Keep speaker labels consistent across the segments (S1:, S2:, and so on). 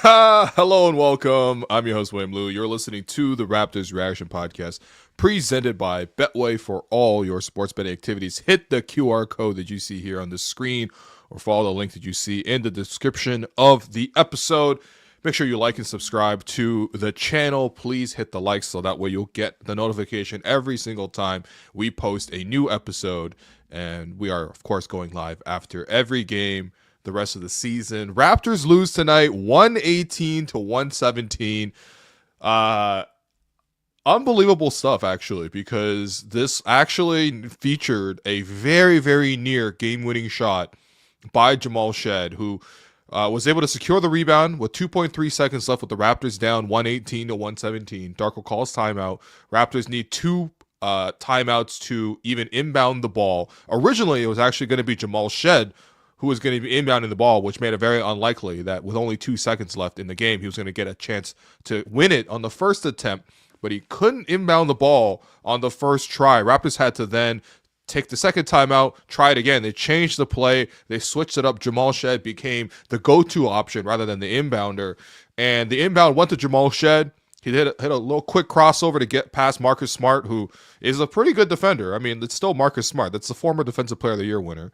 S1: Hello and welcome. I'm your host, William Lou. You're listening to the Raptors Reaction Podcast, presented by Betway for all your sports betting activities. Hit the QR code that you see here on the screen or follow the link that you see in the description of the episode. Make sure you like and subscribe to the channel. Please hit the like so that way you'll get the notification every single time we post a new episode. And we are, of course, going live after every game the rest of the season. Raptors lose tonight 118 to 117. Unbelievable stuff, actually, because this actually featured a very, very near game-winning shot by Jamal Shead, who was able to secure the rebound with 2.3 seconds left with the Raptors down 118 to 117. Darko calls timeout. Raptors need two timeouts to even inbound the ball. Originally, it was actually going to be Jamal Shead who was going to be inbounding the ball, which made it very unlikely that with only 2 seconds left in the game, he was going to get a chance to win it on the first attempt, but he couldn't inbound the ball on the first try. Raptors had to then take the second timeout, try it again. They changed the play. They switched it up. Jamal Shead became the go-to option rather than the inbounder, and the inbound went to Jamal Shead. He hit a little quick crossover to get past Marcus Smart, who is a pretty good defender. I mean, it's still Marcus Smart. That's the former Defensive Player of the Year winner.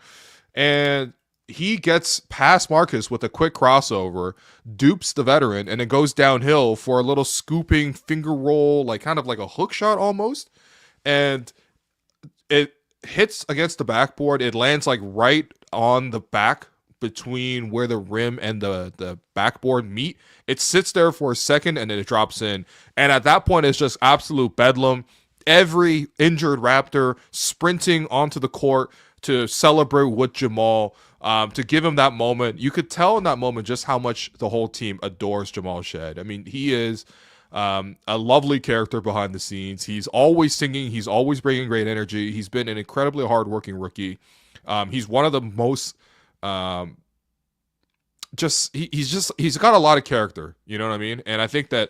S1: And he gets past Marcus with a quick crossover, dupes the veteran, and then goes downhill for a little scooping finger roll, like kind of like a hook shot almost. And it hits against the backboard. It lands like right on the back between where the rim and the backboard meet. It sits there for a second and then it drops in. And at that point, it's just absolute bedlam. Every injured Raptor sprinting onto the court to celebrate with Jamal, to give him that moment. You could tell in that moment just how much the whole team adores Jamal Shead. I mean, he is a lovely character behind the scenes. He's always singing. He's always bringing great energy. He's been an incredibly hardworking rookie. He's one of the most he's got a lot of character, you know what I mean? And I think that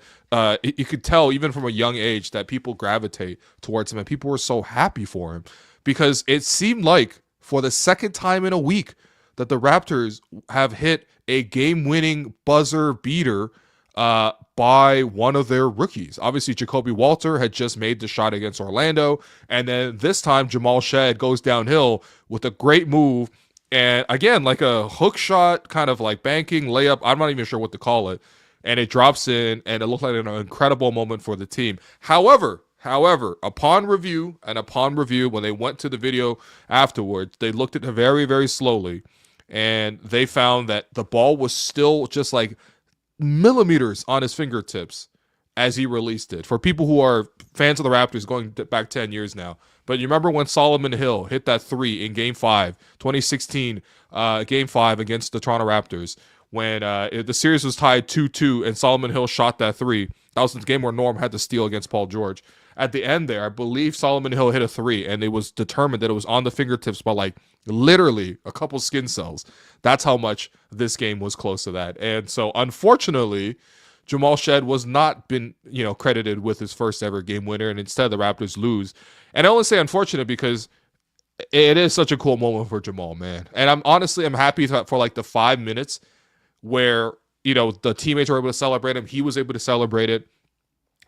S1: you could tell even from a young age that people gravitate towards him, and people were so happy for him because it seemed like for the second time in a week that the Raptors have hit a game-winning buzzer beater by one of their rookies. Obviously, Jacoby Walter had just made the shot against Orlando, and then this time Jamal Shead goes downhill with a great move, and again, like a hook shot, kind of like banking layup. I'm not even sure what to call it, and it drops in, and it looked like an incredible moment for the team. However, upon review, when they went to the video afterwards, they looked at it very, very slowly, and they found that the ball was still just like millimeters on his fingertips as he released it. For people who are fans of the Raptors going back 10 years now. But you remember when Solomon Hill hit that three in Game 5, 2016, Game 5 against the Toronto Raptors, when the series was tied 2-2 and Solomon Hill shot that three. That was the game where Norm had to steal against Paul George. At the end there, I believe Solomon Hill hit a three, and it was determined that it was on the fingertips by like literally a couple skin cells. That's how much this game was close to that. And so, unfortunately, Jamal Shead was not been, credited with his first ever game winner, and instead the Raptors lose. And I only say unfortunate because it is such a cool moment for Jamal, man. And I'm happy for like the 5 minutes where, the teammates were able to celebrate him. He was able to celebrate it.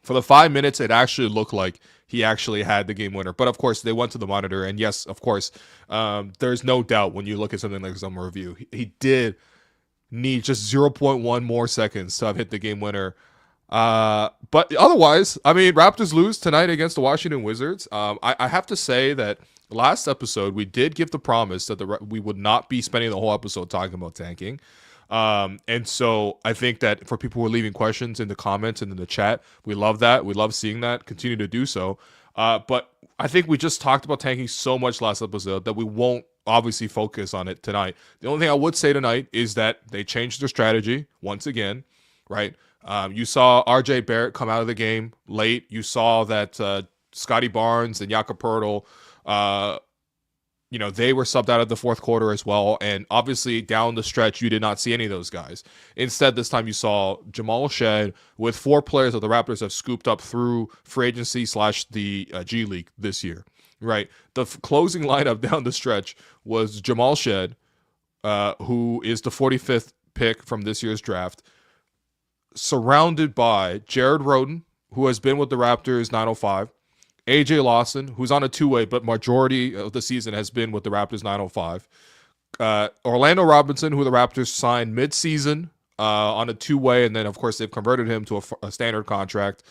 S1: For the 5 minutes, it actually looked like he actually had the game winner. But, of course, they went to the monitor. And, yes, of course, there's no doubt when you look at something like this on review, he did need just 0.1 more seconds to have hit the game winner. But otherwise, I mean, Raptors lose tonight against the Washington Wizards. I have to say that last episode, we did give the promise that we would not be spending the whole episode talking about tanking. And so I think that for people who are leaving questions in the comments and in the chat, we love that. We love seeing that. Continue to do so. But I think we just talked about tanking so much last episode that we won't obviously focus on it tonight. The only thing I would say tonight is that they changed their strategy once again, right? You saw RJ Barrett come out of the game late. You saw that Scotty Barnes and Jakob Poeltl, they were subbed out of the fourth quarter as well. And obviously down the stretch, you did not see any of those guys. Instead, this time you saw Jamal Shead with 4 players that the Raptors have scooped up through free agency / the G League this year, right? The closing lineup down the stretch was Jamal Shead, who is the 45th pick from this year's draft. surrounded by Jared Roden, who has been with the Raptors 905, AJ Lawson, who's on a two-way, but majority of the season has been with the Raptors 905. Orlando Robinson, who the Raptors signed mid-season on a two-way, and then, of course, they've converted him to a standard contract.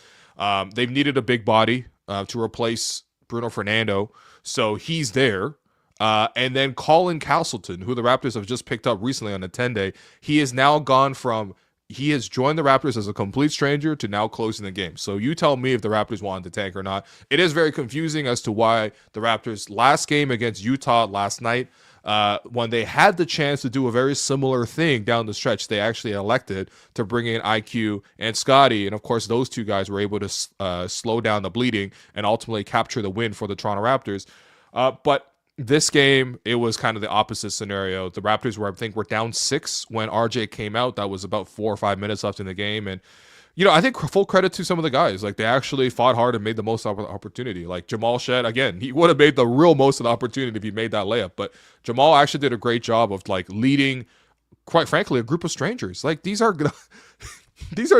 S1: They've needed a big body to replace Bruno Fernando, so he's there. And then Colin Castleton, who the Raptors have just picked up recently on a 10-day. He has now gone from he has joined the Raptors as a complete stranger to now closing the game. So you tell me if the Raptors wanted to tank or not. It is very confusing as to why the Raptors' last game against Utah last night, when they had the chance to do a very similar thing down the stretch, they actually elected to bring in IQ and Scotty. And of course, those two guys were able to slow down the bleeding and ultimately capture the win for the Toronto Raptors. But this game, it was kind of the opposite scenario. The Raptors were down 6 when RJ came out. That was about 4 or 5 minutes left in the game. And, I think full credit to some of the guys. Like, they actually fought hard and made the most of the opportunity. Like, Jamal Shead, again, he would have made the real most of the opportunity if he made that layup. But Jamal actually did a great job of, like, leading, quite frankly, a group of strangers. Like, these are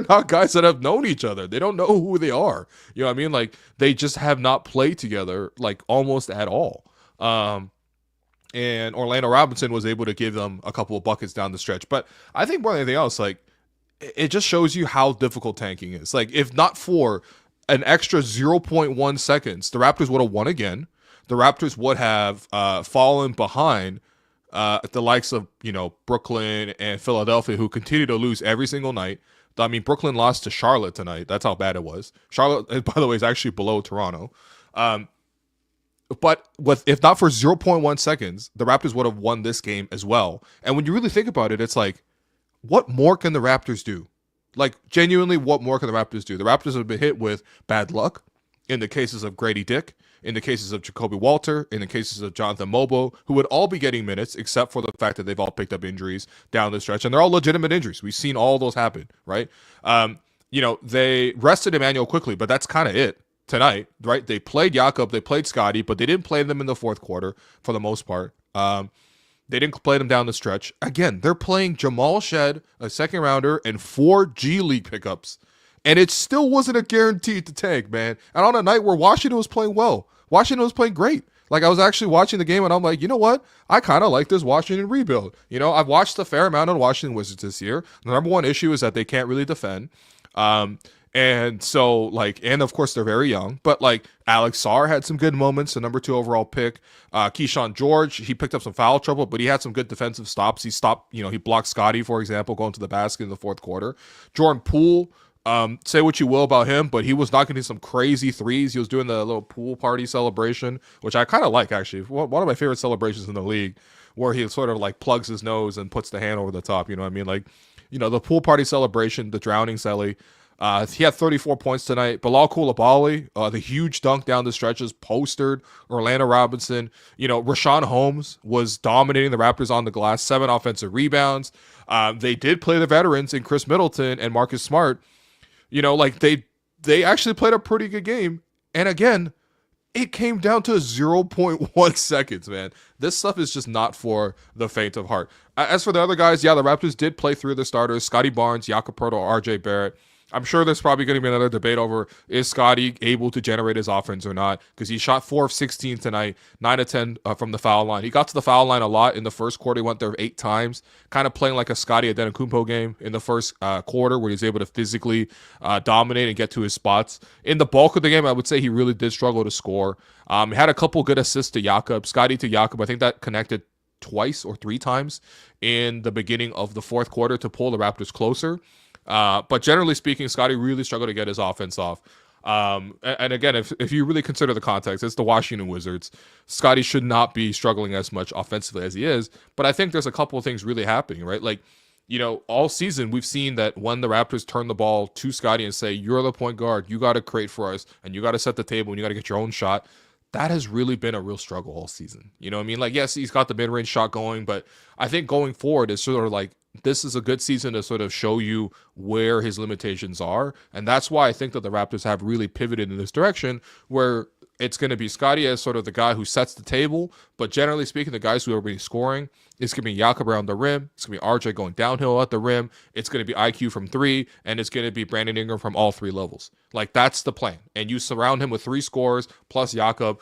S1: not guys that have known each other. They don't know who they are. You know what I mean? Like, they just have not played together, like, almost at all. And Orlando Robinson was able to give them a couple of buckets down the stretch. But I think more than anything else, like, it just shows you how difficult tanking is. Like, if not for an extra 0.1 seconds, the Raptors would have won again. The Raptors would have fallen behind the likes of, Brooklyn and Philadelphia, who continue to lose every single night. I mean, Brooklyn lost to Charlotte tonight. That's how bad it was. Charlotte, by the way, is actually below Toronto. But if not for 0.1 seconds, the Raptors would have won this game as well. And when you really think about it, it's like, what more can the Raptors do? Like, genuinely, what more can the Raptors do? The Raptors have been hit with bad luck in the cases of Grady Dick, in the cases of Jacoby Walter, in the cases of Jonathan Mobo, who would all be getting minutes, except for the fact that they've all picked up injuries down the stretch. And they're all legitimate injuries. We've seen all those happen, right? They rested Emmanuel quickly, but that's kind of it. Tonight, right? They played Jakob, they played Scotty, but they didn't play them in the fourth quarter for the most part. They didn't play them down the stretch. Again, they're playing Jamal Shead, a second rounder, and 4 G League pickups. And it still wasn't a guaranteed to tank, man. And on a night where Washington was playing well, Washington was playing great. Like, I was actually watching the game and I'm like, you know what? I kind of like this Washington rebuild. I've watched a fair amount of Washington Wizards this year. The number one issue is that they can't really defend. And so, and of course, they're very young. But, Alex Sarr had some good moments, the number 2 overall pick. Keyshawn George, he picked up some foul trouble, but he had some good defensive stops. He stopped, he blocked Scotty, for example, going to the basket in the fourth quarter. Jordan Poole, say what you will about him, but he was knocking in some crazy threes. He was doing the little pool party celebration, which I kind of like, actually. One of my favorite celebrations in the league, where he sort of, plugs his nose and puts the hand over the top. You know what I mean? The pool party celebration, the drowning celly. He had 34 points tonight. Bilal Coulibaly, the huge dunk down the stretches, postered Orlando Robinson. Richaun Holmes was dominating the Raptors on the glass, 7 offensive rebounds. They did play the veterans in Chris Middleton and Marcus Smart. They actually played a pretty good game. And again, it came down to 0.1 seconds, man. This stuff is just not for the faint of heart. As for the other guys, the Raptors did play through the starters. Scotty Barnes, Jakob Poeltl, RJ Barrett. I'm sure there's probably going to be another debate over, is Scotty able to generate his offense or not? Because he shot 4 of 16 tonight, 9 of 10 from the foul line. He got to the foul line a lot in the first quarter. He went there 8 times, kind of playing like a Scotty Adetokounmpo game in the first quarter, where he's able to physically dominate and get to his spots. In the bulk of the game, I would say he really did struggle to score. He had a couple good assists to Jakob, Scotty to Jakob. I think that connected twice or 3 times in the beginning of the fourth quarter to pull the Raptors closer. But generally speaking, Scotty really struggled to get his offense off. And again, if you really consider the context, it's the Washington Wizards. Scotty should not be struggling as much offensively as he is. But I think there's a couple of things really happening, right? All season we've seen that when the Raptors turn the ball to Scotty and say, you're the point guard, you got to create for us, and you got to set the table, and you got to get your own shot. That has really been a real struggle all season. You know what I mean? Yes, he's got the mid-range shot going, but I think going forward is sort of this is a good season to sort of show you where his limitations are. And that's why I think that the Raptors have really pivoted in this direction where it's going to be Scottie as sort of the guy who sets the table. But generally speaking, the guys who are going to be scoring, it's going to be Jakob around the rim. It's going to be RJ going downhill at the rim. It's going to be IQ from three. And it's going to be Brandon Ingram from all three levels. Like, that's the plan. And you surround him with three scorers plus Jakob.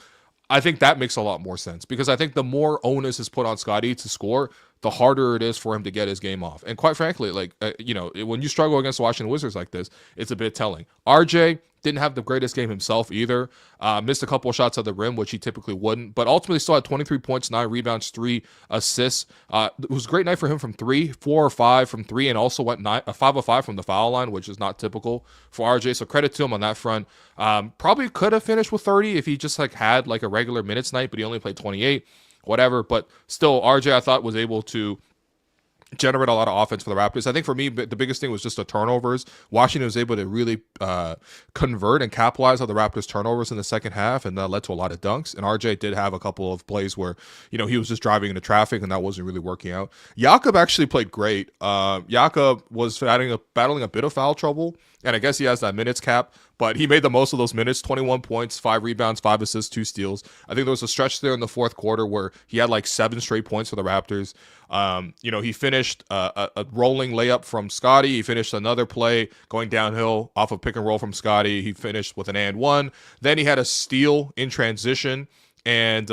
S1: I think that makes a lot more sense because I think the more onus is put on Scottie to score, the harder it is for him to get his game off. And quite frankly, like, when you struggle against the Washington Wizards like this, it's a bit telling. RJ didn't have the greatest game himself either. Missed a couple of shots at the rim, which he typically wouldn't, but ultimately still had 23 points, 9 rebounds, 3 assists. It was a great night for him from 3, 4 or 5 from 3, and also went 5 of 5 from the foul line, which is not typical for RJ. So credit to him on that front. Probably could have finished with 30 if he just had a regular minutes night, but he only played 28. Whatever, but still, RJ I thought was able to generate a lot of offense for the Raptors. I think for me, the biggest thing was just the turnovers. Washington was able to really convert and capitalize on the Raptors' turnovers in the second half, and that led to a lot of dunks. And RJ did have a couple of plays where, he was just driving into traffic, and that wasn't really working out. Jakob actually played great. Jakob was battling a bit of foul trouble, and I guess he has that minutes cap, but he made the most of those minutes, 21 points, 5 rebounds, 5 assists, 2 steals. I think there was a stretch there in the fourth quarter where he had 7 straight points for the Raptors. He finished a rolling layup from Scottie. He finished another play going downhill off of pick and roll from Scottie. He finished with an and one. Then he had a steal in transition. And,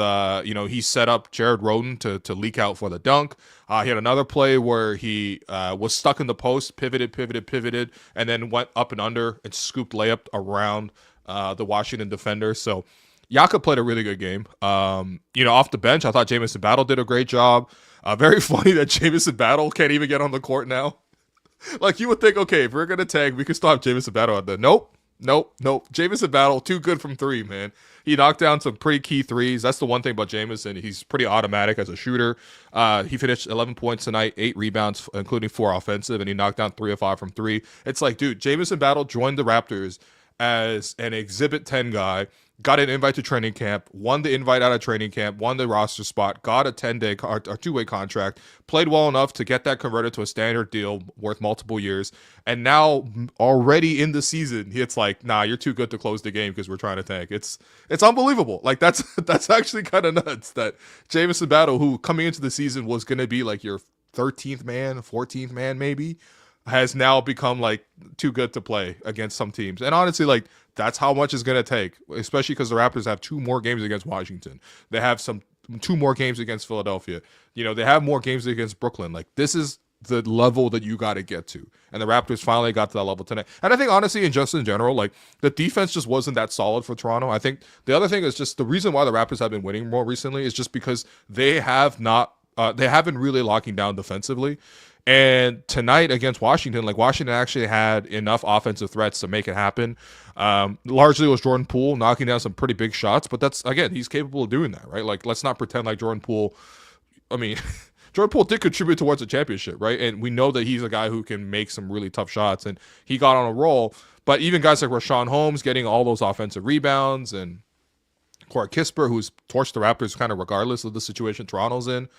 S1: he set up Jared Roden to leak out for the dunk. He had another play where he was stuck in the post, pivoted, and then went up and under and scooped layup around the Washington defender. So Jakob played a really good game. Off the bench, I thought Jamison Battle did a great job. Very funny that Jamison Battle can't even get on the court now. You would think, okay, if we're going to tag, we can still have Jamison Battle out there. Nope. Jamison Battle, too good from 3, man. He knocked down some pretty key threes. That's the one thing about Jamison. He's pretty automatic as a shooter. He finished 11 points tonight, 8 rebounds, including 4 offensive, and he knocked down 3 of 5 from 3. It's dude, Jamison Battle joined the Raptors as an Exhibit 10 guy, got an invite to training camp, won the invite out of training camp, won the roster spot, got a 10-day or 2-way contract, played well enough to get that converted to a standard deal worth multiple years, and now already in the season, it's nah, you're too good to close the game because we're trying to tank. It's unbelievable. That's actually kind of nuts that Jamison Battle, who coming into the season was going to be your 13th man, 14th man maybe, has now become too good to play against some teams. And honestly, that's how much it's going to take, especially because the Raptors have 2 more games against Washington. They have 2 more games against Philadelphia. They have more games against Brooklyn. This is the level that you got to get to. And the Raptors finally got to that level tonight. And I think, honestly, in general, the defense just wasn't that solid for Toronto. I think the other thing is just the reason why the Raptors have been winning more recently is just because they haven't really locking down defensively. And tonight against Washington, Washington actually had enough offensive threats to make it happen. Largely it was Jordan Poole knocking down some pretty big shots, but that's, again, he's capable of doing that, right? Let's not pretend Jordan Poole, Jordan Poole did contribute towards the championship, right? And we know that he's a guy who can make some really tough shots, and he got on a roll. But even guys like Richaun Holmes getting all those offensive rebounds, and Corey Kispert, who's torched the Raptors kind of regardless of the situation Toronto's in.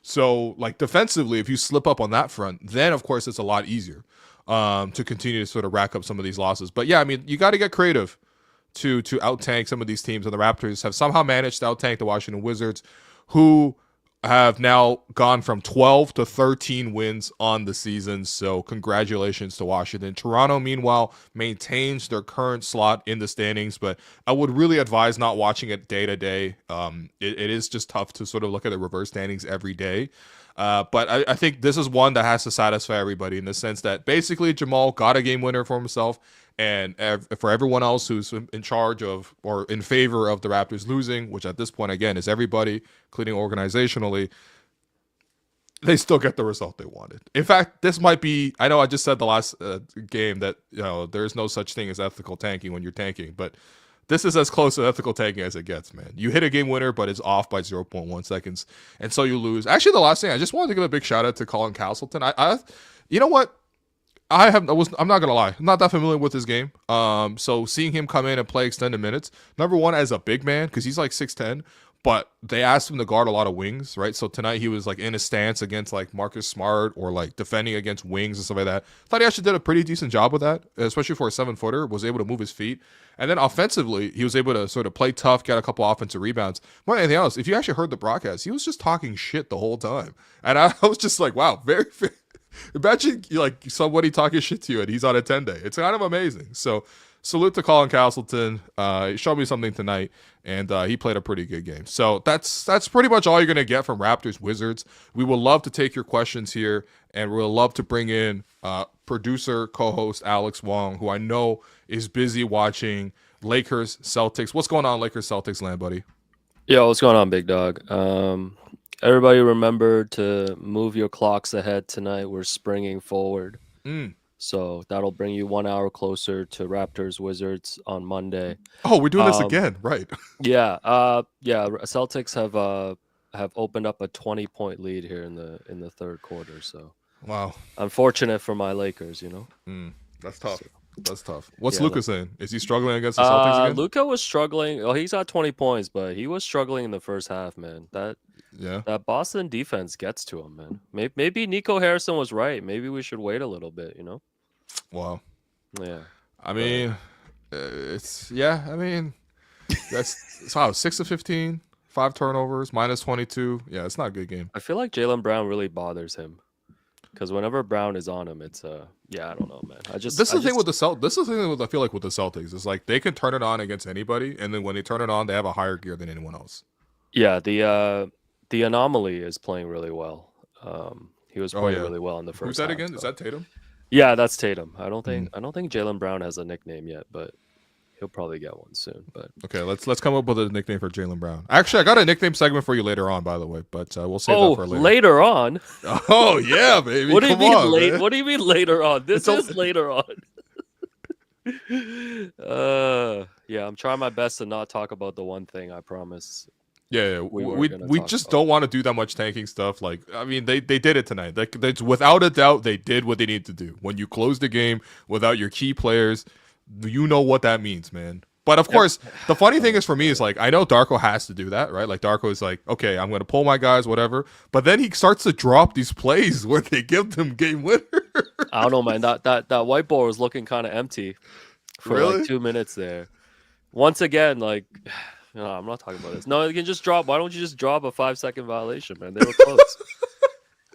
S1: So, defensively, if you slip up on that front, then, of course, it's a lot easier to continue to sort of rack up some of these losses. But, yeah, you got to get creative to out-tank some of these teams. And the Raptors have somehow managed to out-tank the Washington Wizards, who have now gone from 12 to 13 wins on the season. So congratulations to Washington. Toronto, meanwhile, maintains their current slot in the standings, but I would really advise not watching it day to day. It is just tough to sort of look at the reverse standings every day. But I think this is one that has to satisfy everybody in the sense that basically Jamal got a game winner for himself. And for everyone else who's in charge of or in favor of the Raptors losing, which at this point, again, is everybody, including organizationally, they still get the result they wanted. In fact, this might be, I know I just said the last game that, there's no such thing as ethical tanking when you're tanking, but this is as close to ethical tanking as it gets, man. You hit a game winner, but it's off by 0.1 seconds, and so you lose. Actually, the last thing, I just wanted to give a big shout out to Colin Castleton. You know what? I'm not gonna lie, I'm not that familiar with his game. So seeing him come in and play extended minutes, number one, as a big man, because he's 6'10", but they asked him to guard a lot of wings, right? So tonight he was like in a stance against like Marcus Smart or like defending against wings and stuff like that. Thought he actually did a pretty decent job with that, especially for a 7-footer. Was able to move his feet, and then offensively he was able to sort of play tough, get a couple offensive rebounds. More than anything else, if you actually heard the broadcast, he was just talking shit the whole time, and I was just like, wow, very. Imagine like somebody talking shit to you and he's on a 10-day. It's kind of amazing. So salute to Colin Castleton. He showed me something tonight, and he played a pretty good game. So that's pretty much all you're going to get from Raptors Wizards. We would love to take your questions here, and we'll love to bring in producer, co-host Alex Wong, who I know is busy watching Lakers Celtics. What's going on, Lakers Celtics land, buddy?
S2: Yo, what's going on, big dog? Everybody remember to move your clocks ahead tonight. We're springing forward. So that'll bring you 1 hour closer to Raptors Wizards on Monday.
S1: Oh, we're doing this again, right?
S2: Yeah. Celtics have opened up a 20-point lead here in the third quarter. So
S1: wow,
S2: unfortunate for my Lakers, you know.
S1: That's tough. That's tough. What's Luka saying? Is he struggling against the Celtics again?
S2: Luka was struggling. Oh, he's got 20 points, but he was struggling in the first half, man. That Boston defense gets to him, man. Maybe Nico Harrison was right. Maybe we should wait a little bit, you know?
S1: Wow.
S2: Yeah.
S1: I mean, that's 6 of 15, 5 turnovers, minus 22. Yeah, it's not a good game.
S2: I feel like Jaylen Brown really bothers him. Because whenever Brown is on him, it's I don't know, man. This is the thing with the
S1: I feel like with the Celtics is like they can turn it on against anybody, and then when they turn it on, they have a higher gear than anyone else.
S2: Yeah, the anomaly is playing really well. He was playing really well in the first.
S1: Who's that
S2: half,
S1: again?
S2: so.
S1: Is that Tatum?
S2: Yeah, that's Tatum. I don't think Jaylen Brown has a nickname yet, but he'll probably get one soon. But
S1: okay, let's come up with a nickname for Jaylen Brown. Actually, I got a nickname segment for you later on, by the way, but we'll save that for later.
S2: Later on.
S1: Oh yeah, baby.
S2: What do you mean late? What do you mean later on? This is later on. Yeah, I'm trying my best to not talk about the one thing. I promise.
S1: Yeah. We just don't want to do that much tanking stuff. Like, I mean, they did it tonight. Like, without a doubt, they did what they need to do. When you close the game without your key players, you know what that means, man. But of course, the funny thing is for me is like, I know Darko has to do that, right? Like Darko is like, okay, I'm going to pull my guys, whatever. But then he starts to drop these plays where they give them game winner.
S2: I don't know, man. That whiteboard was looking kind of empty for like 2 minutes there. Once again, like, no, I'm not talking about this. No, you can just drop. Why don't you just drop a 5-second violation, man? They were close.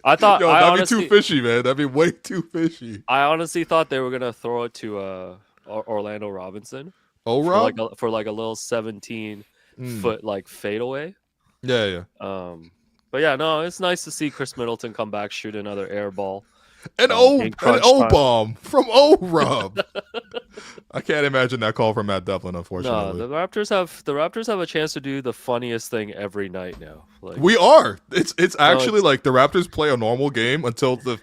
S2: I thought
S1: that'd be too fishy, man. That'd be way too fishy.
S2: I honestly thought they were gonna throw it to Orlando Robinson.
S1: Rob?
S2: For like a little 17-foot like fadeaway.
S1: Yeah.
S2: But yeah, no, it's nice to see Chris Middleton come back, shoot another air ball.
S1: An O-bomb from O-Rob. I can't imagine that call from Matt Devlin, unfortunately.
S2: No, the Raptors have a chance to do the funniest thing every night now. Like,
S1: we are. It's actually like the Raptors play a normal game until the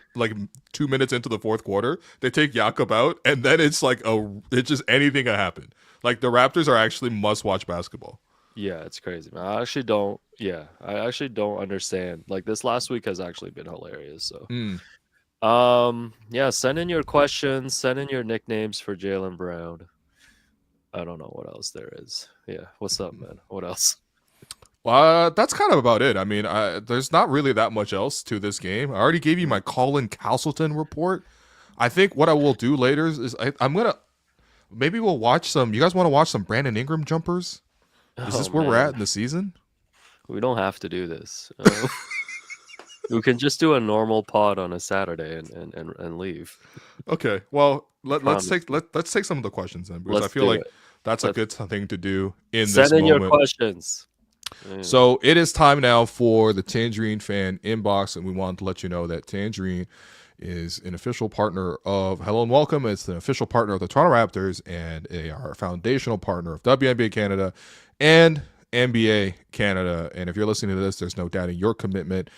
S1: 2 minutes into the fourth quarter. They take Jakob out, and then it's like it's just anything can happen. Like the Raptors are actually must-watch basketball.
S2: Yeah, it's crazy, man. I actually don't understand. Like this last week has actually been hilarious. So. Send in your questions, send in your nicknames for Jaylen Brown. I don't know what else there is. Yeah, what's up, man? What else?
S1: Well, that's kind of about it. I mean, there's not really that much else to this game. I already gave you my Colin Castleton report. I think what I will do later is maybe we'll watch some. You guys want to watch some Brandon Ingram jumpers? Is this where we're at in the season?
S2: We don't have to do this. We can just do a normal pod on a Saturday and leave.
S1: Okay. Well, let's take some of the questions then, because I feel like that's a good thing to do in this moment.
S2: Send in your questions.
S1: So it is time now for the Tangerine fan inbox, and we wanted to let you know that Tangerine is an official partner of Hello and Welcome. It's an official partner of the Toronto Raptors, and they are a foundational partner of WNBA Canada and NBA Canada. And if you're listening to this, there's no doubting your commitment.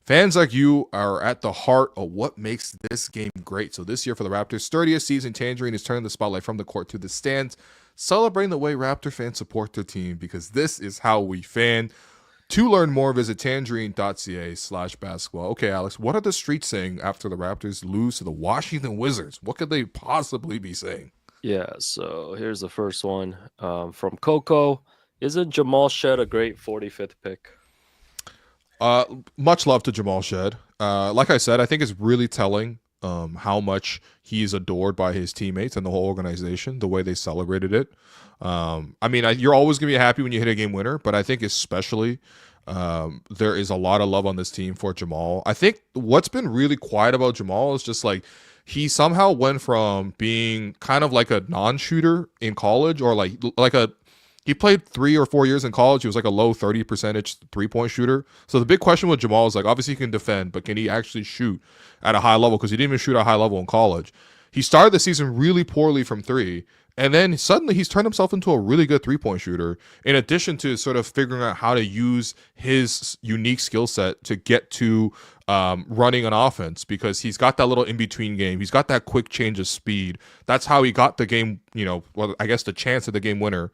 S1: Fans like you are at the heart of what makes this game great. So this year for the Raptors' 30th season, Tangerine is turning the spotlight from the court to the stands, celebrating the way Raptor fans support their team, because this is how we fan. To learn more, visit tangerine.ca/basketball. Okay, Alex, what are the streets saying after the Raptors lose to the Washington Wizards? What could they possibly be saying?
S2: Yeah, so here's the first one from Coco. Isn't Jamal Shead a great 45th pick?
S1: Much love to Jamal Shead. Like I said, I think it's really telling how much he's adored by his teammates and the whole organization, the way they celebrated it. I mean, you're always going to be happy when you hit a game winner, but I think especially there is a lot of love on this team for Jamal. I think what's been really quiet about Jamal is just like he somehow went from being kind of like a non-shooter in college or like a he played 3 or 4 years in college. He was like a low 30% three-point shooter. So the big question with Jamal is like, obviously he can defend, but can he actually shoot at a high level? Because he didn't even shoot at a high level in college. He started the season really poorly from three, and then suddenly he's turned himself into a really good three-point shooter, in addition to sort of figuring out how to use his unique skill set to get to running an offense, because he's got that little in-between game. He's got that quick change of speed. That's how he got the game, well, I guess the chance of the game winner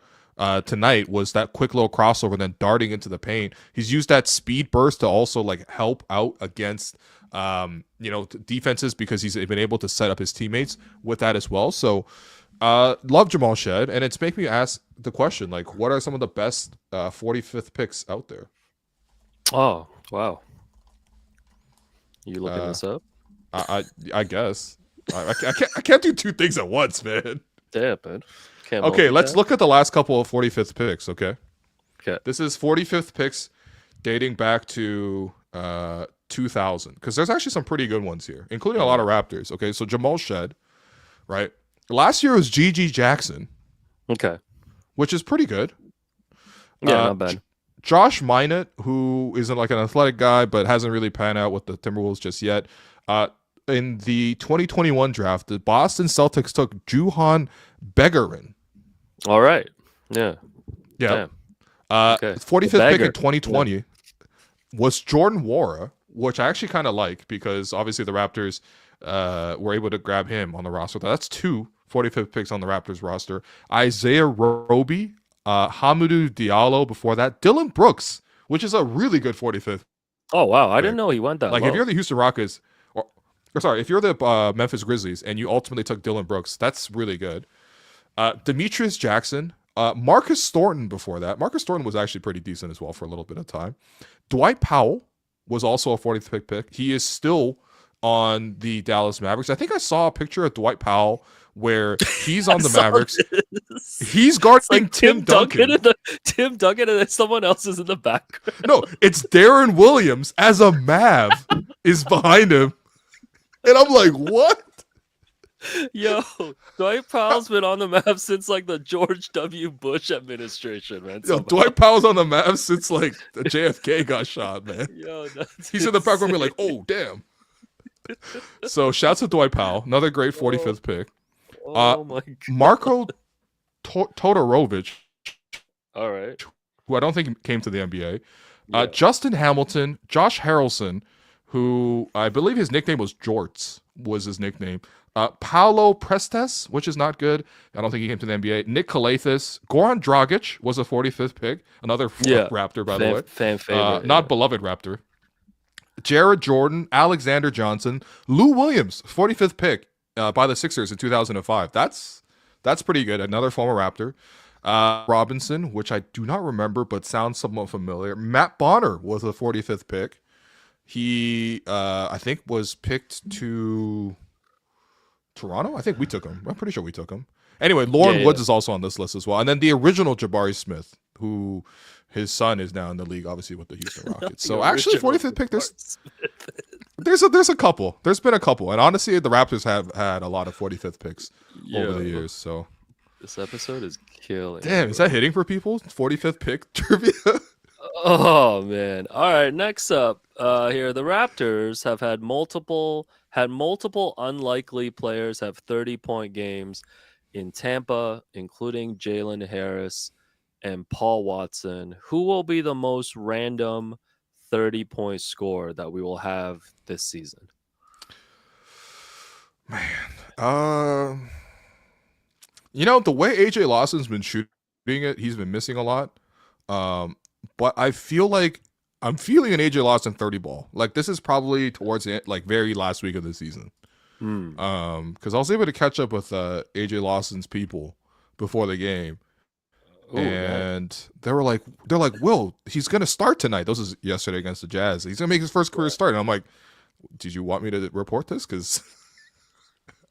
S1: tonight was that quick little crossover and then darting into the paint. He's used that speed burst to also like help out against defenses, because he's been able to set up his teammates with that as well. So love Jamal Shead, and it's making me ask the question, like, what are some of the best 45th picks out there?
S2: Oh, wow. You looking this up?
S1: I guess. I can't do two things at once, man.
S2: Damn, man.
S1: Okay, let's look at the last couple of 45th picks, okay?
S2: Okay.
S1: This is 45th picks dating back to 2000, because there's actually some pretty good ones here, including a lot of Raptors. Okay, so Jamal Shead, right? Last year was G.G. Jackson.
S2: Okay. Which
S1: is pretty good.
S2: Yeah, not bad.
S1: Josh Minott, who isn't like an athletic guy, but hasn't really panned out with the Timberwolves just yet. In the 2021 draft, the Boston Celtics took Juhan Begarin.
S2: All right. Yeah.
S1: Yeah. 45th pick in 2020 was Jordan Nwora, which I actually kind of like, because obviously the Raptors were able to grab him on the roster. That's 2 45th picks on the Raptors roster. Isaiah Roby, Hamidou Diallo before that. Dylan Brooks, which is a really good 45th.
S2: Oh, wow. I didn't know he went that
S1: low.
S2: If
S1: you're the Houston Rockets, or if you're the Memphis Grizzlies and you ultimately took Dylan Brooks, that's really good. Demetrius Jackson, Marcus Thornton before that. Marcus Thornton was actually pretty decent as well for a little bit of time. Dwight Powell was also a 45th pick. He is still on the Dallas Mavericks. I think I saw a picture of Dwight Powell where he's on the Mavericks. He's guarding like Tim Duncan.
S2: Tim Duncan, and then someone else is in the background.
S1: No, it's Darren Williams as a Mav is behind him. And I'm like, what?
S2: Yo, Dwight Powell's been on the Mavs since like the George W. Bush administration, man.
S1: Yo, Dwight Powell's on the Mavs since like the JFK got shot, man.
S2: Yo,
S1: he's in the background, we're like, oh damn. So shouts to Dwight Powell, another great 45th pick.
S2: Oh my God.
S1: Marko Todorovic.
S2: All right.
S1: Who I don't think came to the NBA. Justin Hamilton, Josh Harrelson, who I believe his nickname was Jorts, was his nickname. Paolo Prestes, which is not good. I don't think he came to the NBA. Nick Kalathis. Goran Dragic was a 45th pick. Another Raptor, by the way.
S2: Fan favorite.
S1: Not beloved Raptor. Jared Jordan, Alexander Johnson, Lou Williams, 45th pick by the Sixers in 2005. That's pretty good. Another former Raptor. Robinson, which I do not remember, but sounds somewhat familiar. Matt Bonner was a 45th pick. He, I think, was picked to Toronto. I think we took him. I'm pretty sure we took him. Anyway, Lauren Woods is also on this list as well. And then the original Jabari Smith, who his son is now in the league, obviously with the Houston Rockets. So actually, 45th pick, there's a couple. There's been a couple. And honestly, the Raptors have had a lot of 45th picks over the years. So
S2: this episode is killing.
S1: Damn, is that hitting for people? 45th pick trivia?
S2: Oh, man. All right, next up here, the Raptors have had multiple unlikely players have 30-point games in Tampa, including Jalen Harris and Paul Watson. Who will be the most random 30-point scorer that we will have this season?
S1: Man, the way AJ Lawson's been shooting it, he's been missing a lot. But I feel like I'm feeling an AJ Lawson 30 ball. Like this is probably towards the very last week of the season. Because I was able to catch up with AJ Lawson's people before the game.
S2: Oh, nice.
S1: and they're like, Will, he's gonna start tonight. This is yesterday against the Jazz. He's gonna make his first career start. And I'm like, did you want me to report this? Because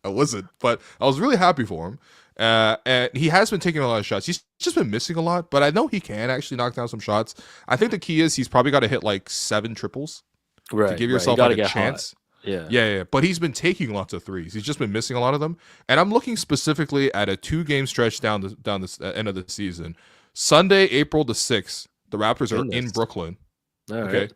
S1: I wasn't, but I was really happy for him. And he has been taking a lot of shots. He's just been missing a lot, but I know he can actually knock down some shots. I think the key is he's probably got to hit like 7 triples to give yourself like a chance. Yeah. But he's been taking lots of threes. He's just been missing a lot of them. And I'm looking specifically at a 2-game stretch down the end of the season. Sunday, April the 6th, the Raptors are in Brooklyn. Okay,
S2: right.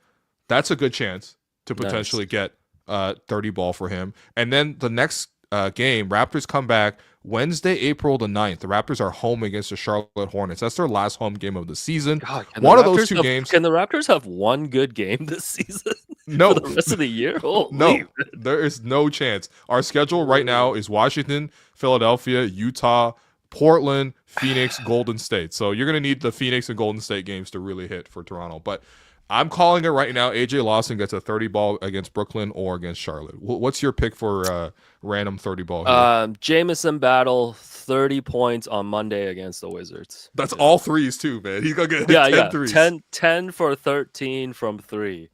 S1: That's a good chance to potentially get 30 ball for him. And then the next game, Raptors come back Wednesday, April the 9th. The Raptors are home against the Charlotte Hornets. That's their last home game of the season.
S2: God,
S1: one of those 2 games.
S2: Can the Raptors have one good game this season?
S1: No.
S2: For the rest of the year?
S1: No, there is no chance. Our schedule right now is Washington, Philadelphia, Utah, Portland, Phoenix, Golden State. So you're going to need the Phoenix and Golden State games to really hit for Toronto. But I'm calling it right now. AJ Lawson gets a 30 ball against Brooklyn or against Charlotte. What's your pick for random 30 ball here?
S2: Jamison battle 30 points on Monday against the Wizards.
S1: That's all threes too, man. He's going to get 10 threes.
S2: 10 for 13 from 3.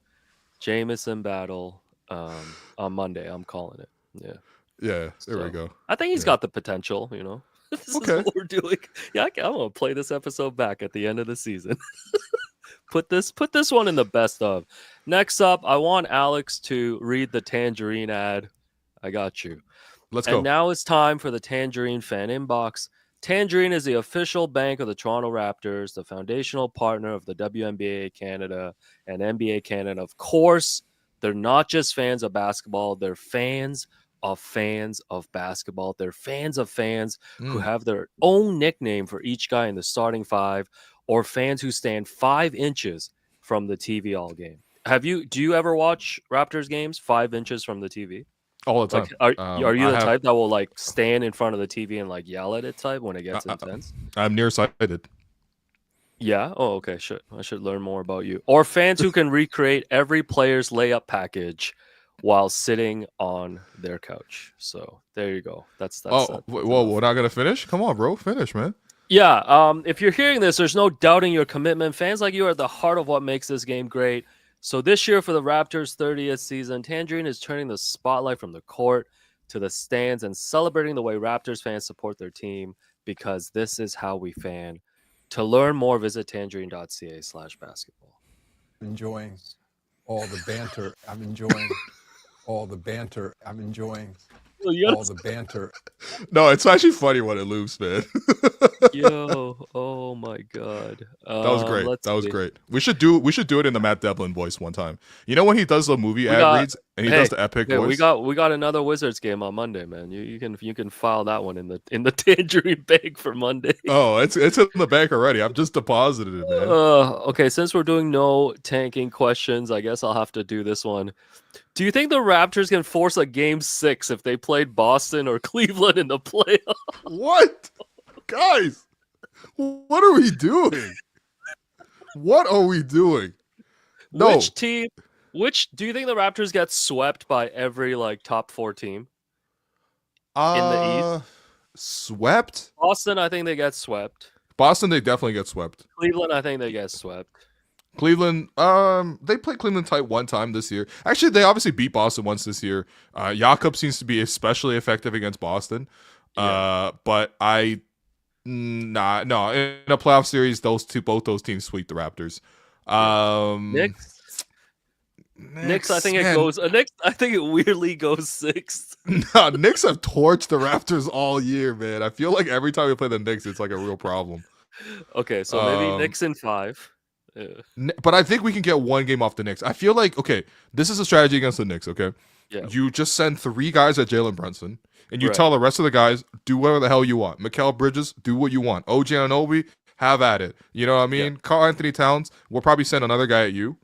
S2: Jamison battle on Monday. I'm calling it.
S1: Yeah, there we go.
S2: I think he's got the potential, This is what we're doing. Yeah, I'm going to play this episode back at the end of the season. Put this one in the best of. Next up, I want Alex to read the Tangerine ad. I got you.
S1: Let's go.
S2: And now it's time for the Tangerine fan inbox. Tangerine is the official bank of the Toronto Raptors, the foundational partner of the WNBA Canada and NBA Canada. Of course, they're not just fans of basketball. They're fans of basketball. They're fans of fans who have their own nickname for each guy in the starting 5, or fans who stand 5 inches from the TV all game. Do you ever watch Raptors games 5 inches from the TV?
S1: All the time.
S2: Like, are you the type that will like stand in front of the TV and like yell at it type when it gets intense?
S1: I'm nearsighted.
S2: Yeah. Oh, okay. I should learn more about you. Or fans who can recreate every player's layup package while sitting on their couch. So there you go. That's
S1: whoa, we're not gonna finish? Come on, bro. Finish, man.
S2: Yeah. If you're hearing this, there's no doubting your commitment. Fans like you are at the heart of what makes this game great. So this year for the Raptors' 30th season, Tangerine is turning the spotlight from the court to the stands and celebrating the way Raptors fans support their team, because this is how we fan. To learn more, visit tangerine.ca/basketball.
S3: Enjoying all the banter. I'm enjoying all the banter. I'm enjoying all the banter.
S1: No, it's actually funny when it loops, man.
S2: Yo, oh my god,
S1: that was great. That was great. We should do it in the Matt Devlin voice one time. You know when he does the movie ad reads and he does the epic voice.
S2: We got another Wizards game on Monday, man. You can file that one in the Tangerine bank for Monday.
S1: Oh, it's in the bank already. I've just deposited it, man.
S2: Okay, since we're doing no tanking questions, I guess I'll have to do this one. Do you think the Raptors can force a game 6 if they played Boston or Cleveland in the playoffs?
S1: What? Guys, what are we doing? What are we doing? No.
S2: Which do you think the Raptors get swept by every like top 4 team in the East?
S1: Swept?
S2: Boston, I think they get swept.
S1: Boston, they definitely get swept.
S2: Cleveland, I think they get swept.
S1: Cleveland, they played Cleveland tight one time this year. Actually, they obviously beat Boston once this year. Jakob seems to be especially effective against Boston. Yeah. But no, in a playoff series, both those teams sweep the Raptors.
S2: Knicks, I think it goes. Knicks, I think it weirdly goes 6th.
S1: No, Knicks have torched the Raptors all year, man. I feel like every time we play the Knicks, it's like a real problem.
S2: Okay, so maybe Knicks in 5. Yeah.
S1: But I think we can get one game off the Knicks. I feel like, okay, this is a strategy against the Knicks, okay?
S2: Yeah.
S1: You just send 3 guys at Jalen Brunson, and you tell the rest of the guys, do whatever the hell you want. Mikal Bridges, do what you want. OG Anunoby, have at it. You know what I mean? Yeah. Karl Anthony Towns, we'll probably send another guy at you.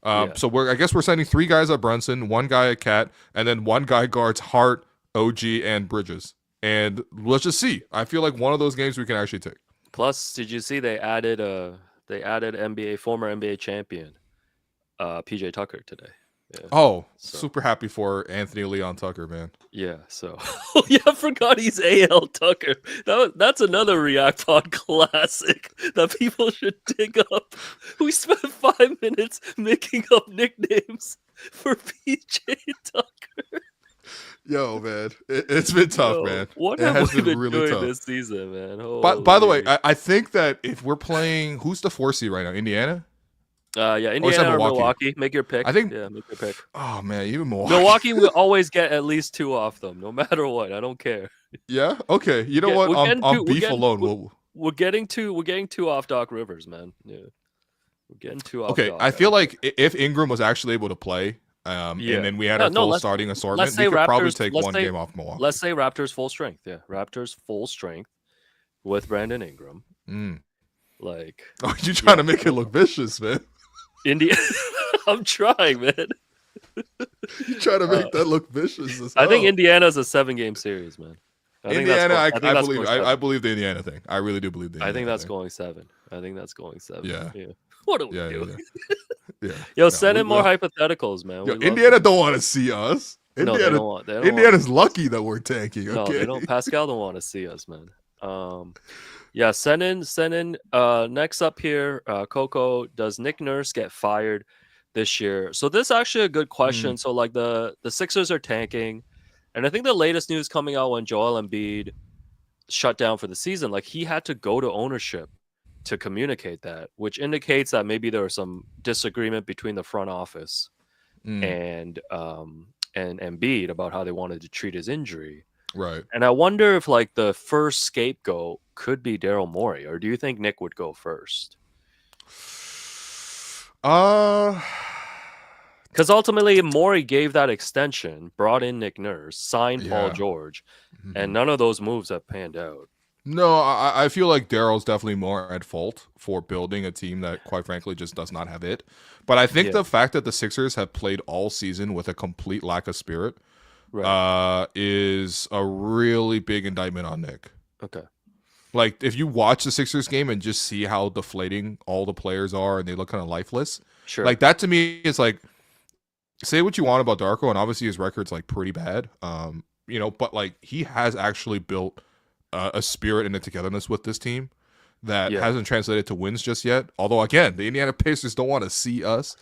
S1: So I guess we're sending 3 guys at Brunson, 1 guy at Cat, and then 1 guy guards Hart, OG, and Bridges. And let's just see. I feel like one of those games we can actually take.
S2: Plus, did you see they added former NBA champion PJ Tucker today Yeah.
S1: Oh,
S2: So.
S1: super happy for Anthony Leon Tucker, man.
S2: Yeah, so yeah, I forgot he's AL Tucker. That's another React Pod classic that people should dig up. We spent 5 minutes making up nicknames for PJ Tucker.
S1: Yo, man, it's been tough, man.
S2: What
S1: it
S2: have
S1: has
S2: we
S1: been
S2: been
S1: really
S2: doing
S1: tough
S2: this season, man?
S1: By the way, I think that if we're playing, who's the 4 seed right now? Indiana?
S2: Yeah, Indiana or Milwaukee. Make your pick.
S1: I think.
S2: Yeah, make your pick.
S1: Oh man, even Milwaukee.
S2: Milwaukee will always get at least 2 off them, no matter what. I don't care.
S1: Yeah. Okay. You know what? I'm beef alone.
S2: We're getting 2 off Doc Rivers, man. Yeah, we're getting 2 off.
S1: Okay,
S2: Doc,
S1: I feel like if Ingram was actually able to play, and then we had our full starting assortment, we could probably take one game off Milwaukee.
S2: Let's say Raptors full strength. Yeah, Raptors full strength with Brandon Ingram. Like,
S1: are you trying to make it look vicious, man?
S2: India, I'm trying, man.
S1: You trying to make that look vicious?
S2: I think Indiana's a 7-game series, man.
S1: Indiana, I believe the Indiana thing. I really do believe the.
S2: I think that's going 7.
S1: Yeah.
S2: What are we doing?
S1: Yeah.
S2: Yo, send in more hypotheticals, man.
S1: Yo, Indiana don't want to see us.
S2: No, they don't want.
S1: Indiana's lucky that we're tanking. Okay?
S2: No, they don't. Pascal don't want to see us, man. Yeah, send in. Next up here, Coco, does Nick Nurse get fired this year? So this is actually a good question. So like the Sixers are tanking, and I think the latest news coming out when Joel Embiid shut down for the season, like he had to go to ownership to communicate that, which indicates that maybe there was some disagreement between the front office and Embiid about how they wanted to treat his injury.
S1: Right.
S2: And I wonder if like the first scapegoat could be Daryl Morey, or do you think Nick would go first? Because ultimately Morey gave that extension, brought in Nick Nurse, signed Paul George, and none of those moves have panned out.
S1: No, I feel like Daryl's definitely more at fault for building a team that, quite frankly, just does not have it. But I think the fact that the Sixers have played all season with a complete lack of spirit is a really big indictment on Nick.
S2: Okay.
S1: Like, if you watch the Sixers game and just see how deflating all the players are and they look kind of lifeless, like, that to me is like, say what you want about Darko, and obviously his record's like pretty bad, but like he has actually built a spirit and a togetherness with this team that hasn't translated to wins just yet. Although, again, the Indiana Pacers don't want to see us,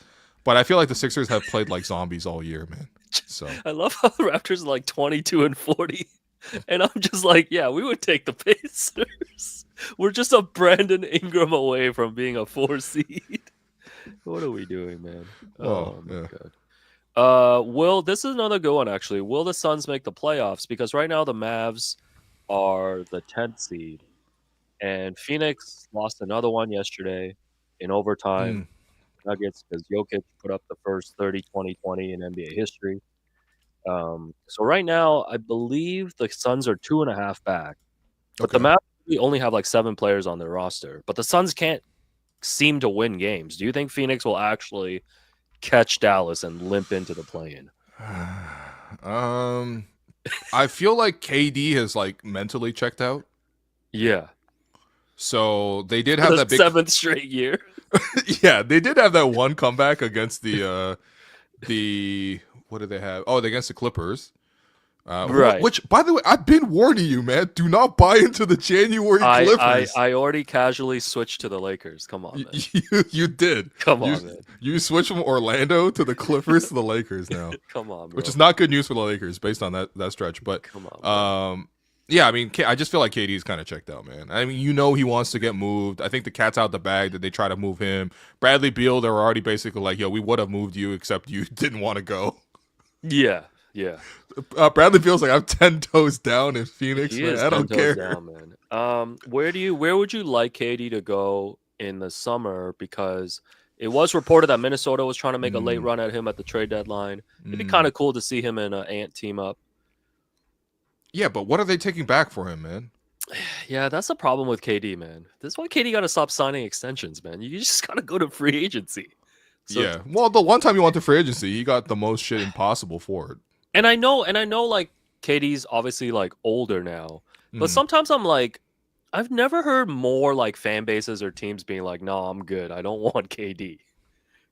S1: but I feel like the Sixers have played like zombies all year, man. So
S2: I love how the Raptors are like 22-40, and I'm just like, yeah, we would take the Pacers. We're just a Brandon Ingram away from being a 4 seed. What are we doing, man? Oh my God. This is another good one actually. Will the Suns make the playoffs? Because right now the Mavs are the 10th seed, and Phoenix lost another one yesterday in overtime. Nuggets, because Jokic put up the first 30-20-20 in NBA history. So right now, I believe the Suns are 2.5 back, but the Mavs only have like 7 players on their roster. But the Suns can't seem to win games. Do you think Phoenix will actually catch Dallas and limp into the play-in?
S1: I feel like KD has like mentally checked out.
S2: Yeah.
S1: So they did have that big
S2: 7th straight year.
S1: Yeah, they did have that one comeback against the what did they have? Oh, against the Clippers.
S2: Right.
S1: Which, by the way, I've been warning you, man. Do not buy into the January Clippers.
S2: I already casually switched to the Lakers. Come on, man.
S1: You did.
S2: Come on, man.
S1: You switched from Orlando to the Clippers to the Lakers now.
S2: Come on, bro.
S1: Which is not good news for the Lakers based on that stretch. But
S2: come on,
S1: yeah, I mean, I just feel like KD's kind of checked out, man. I mean, he wants to get moved. I think the cat's out the bag that they try to move him. Bradley Beal, they were already basically like, yo, we would have moved you except you didn't want to go.
S2: Yeah.
S1: Bradley Beal's like, I'm 10 toes down in Phoenix, man. I don't care.
S2: Down, man. Where would you like KD to go in the summer? Because it was reported that Minnesota was trying to make a late run at him at the trade deadline. It'd be kind of cool to see him and Ant team up.
S1: Yeah, but what are they taking back for him, man?
S2: Yeah, that's the problem with KD, man. This is why KD got to stop signing extensions, man. You just got to go to free agency. So,
S1: yeah. Well, the one time he went to free agency, he got the most shit impossible for it.
S2: And I know, like, KD's obviously, like, older now. But sometimes I'm like, I've never heard more, like, fan bases or teams being like, no, I'm good. I don't want KD.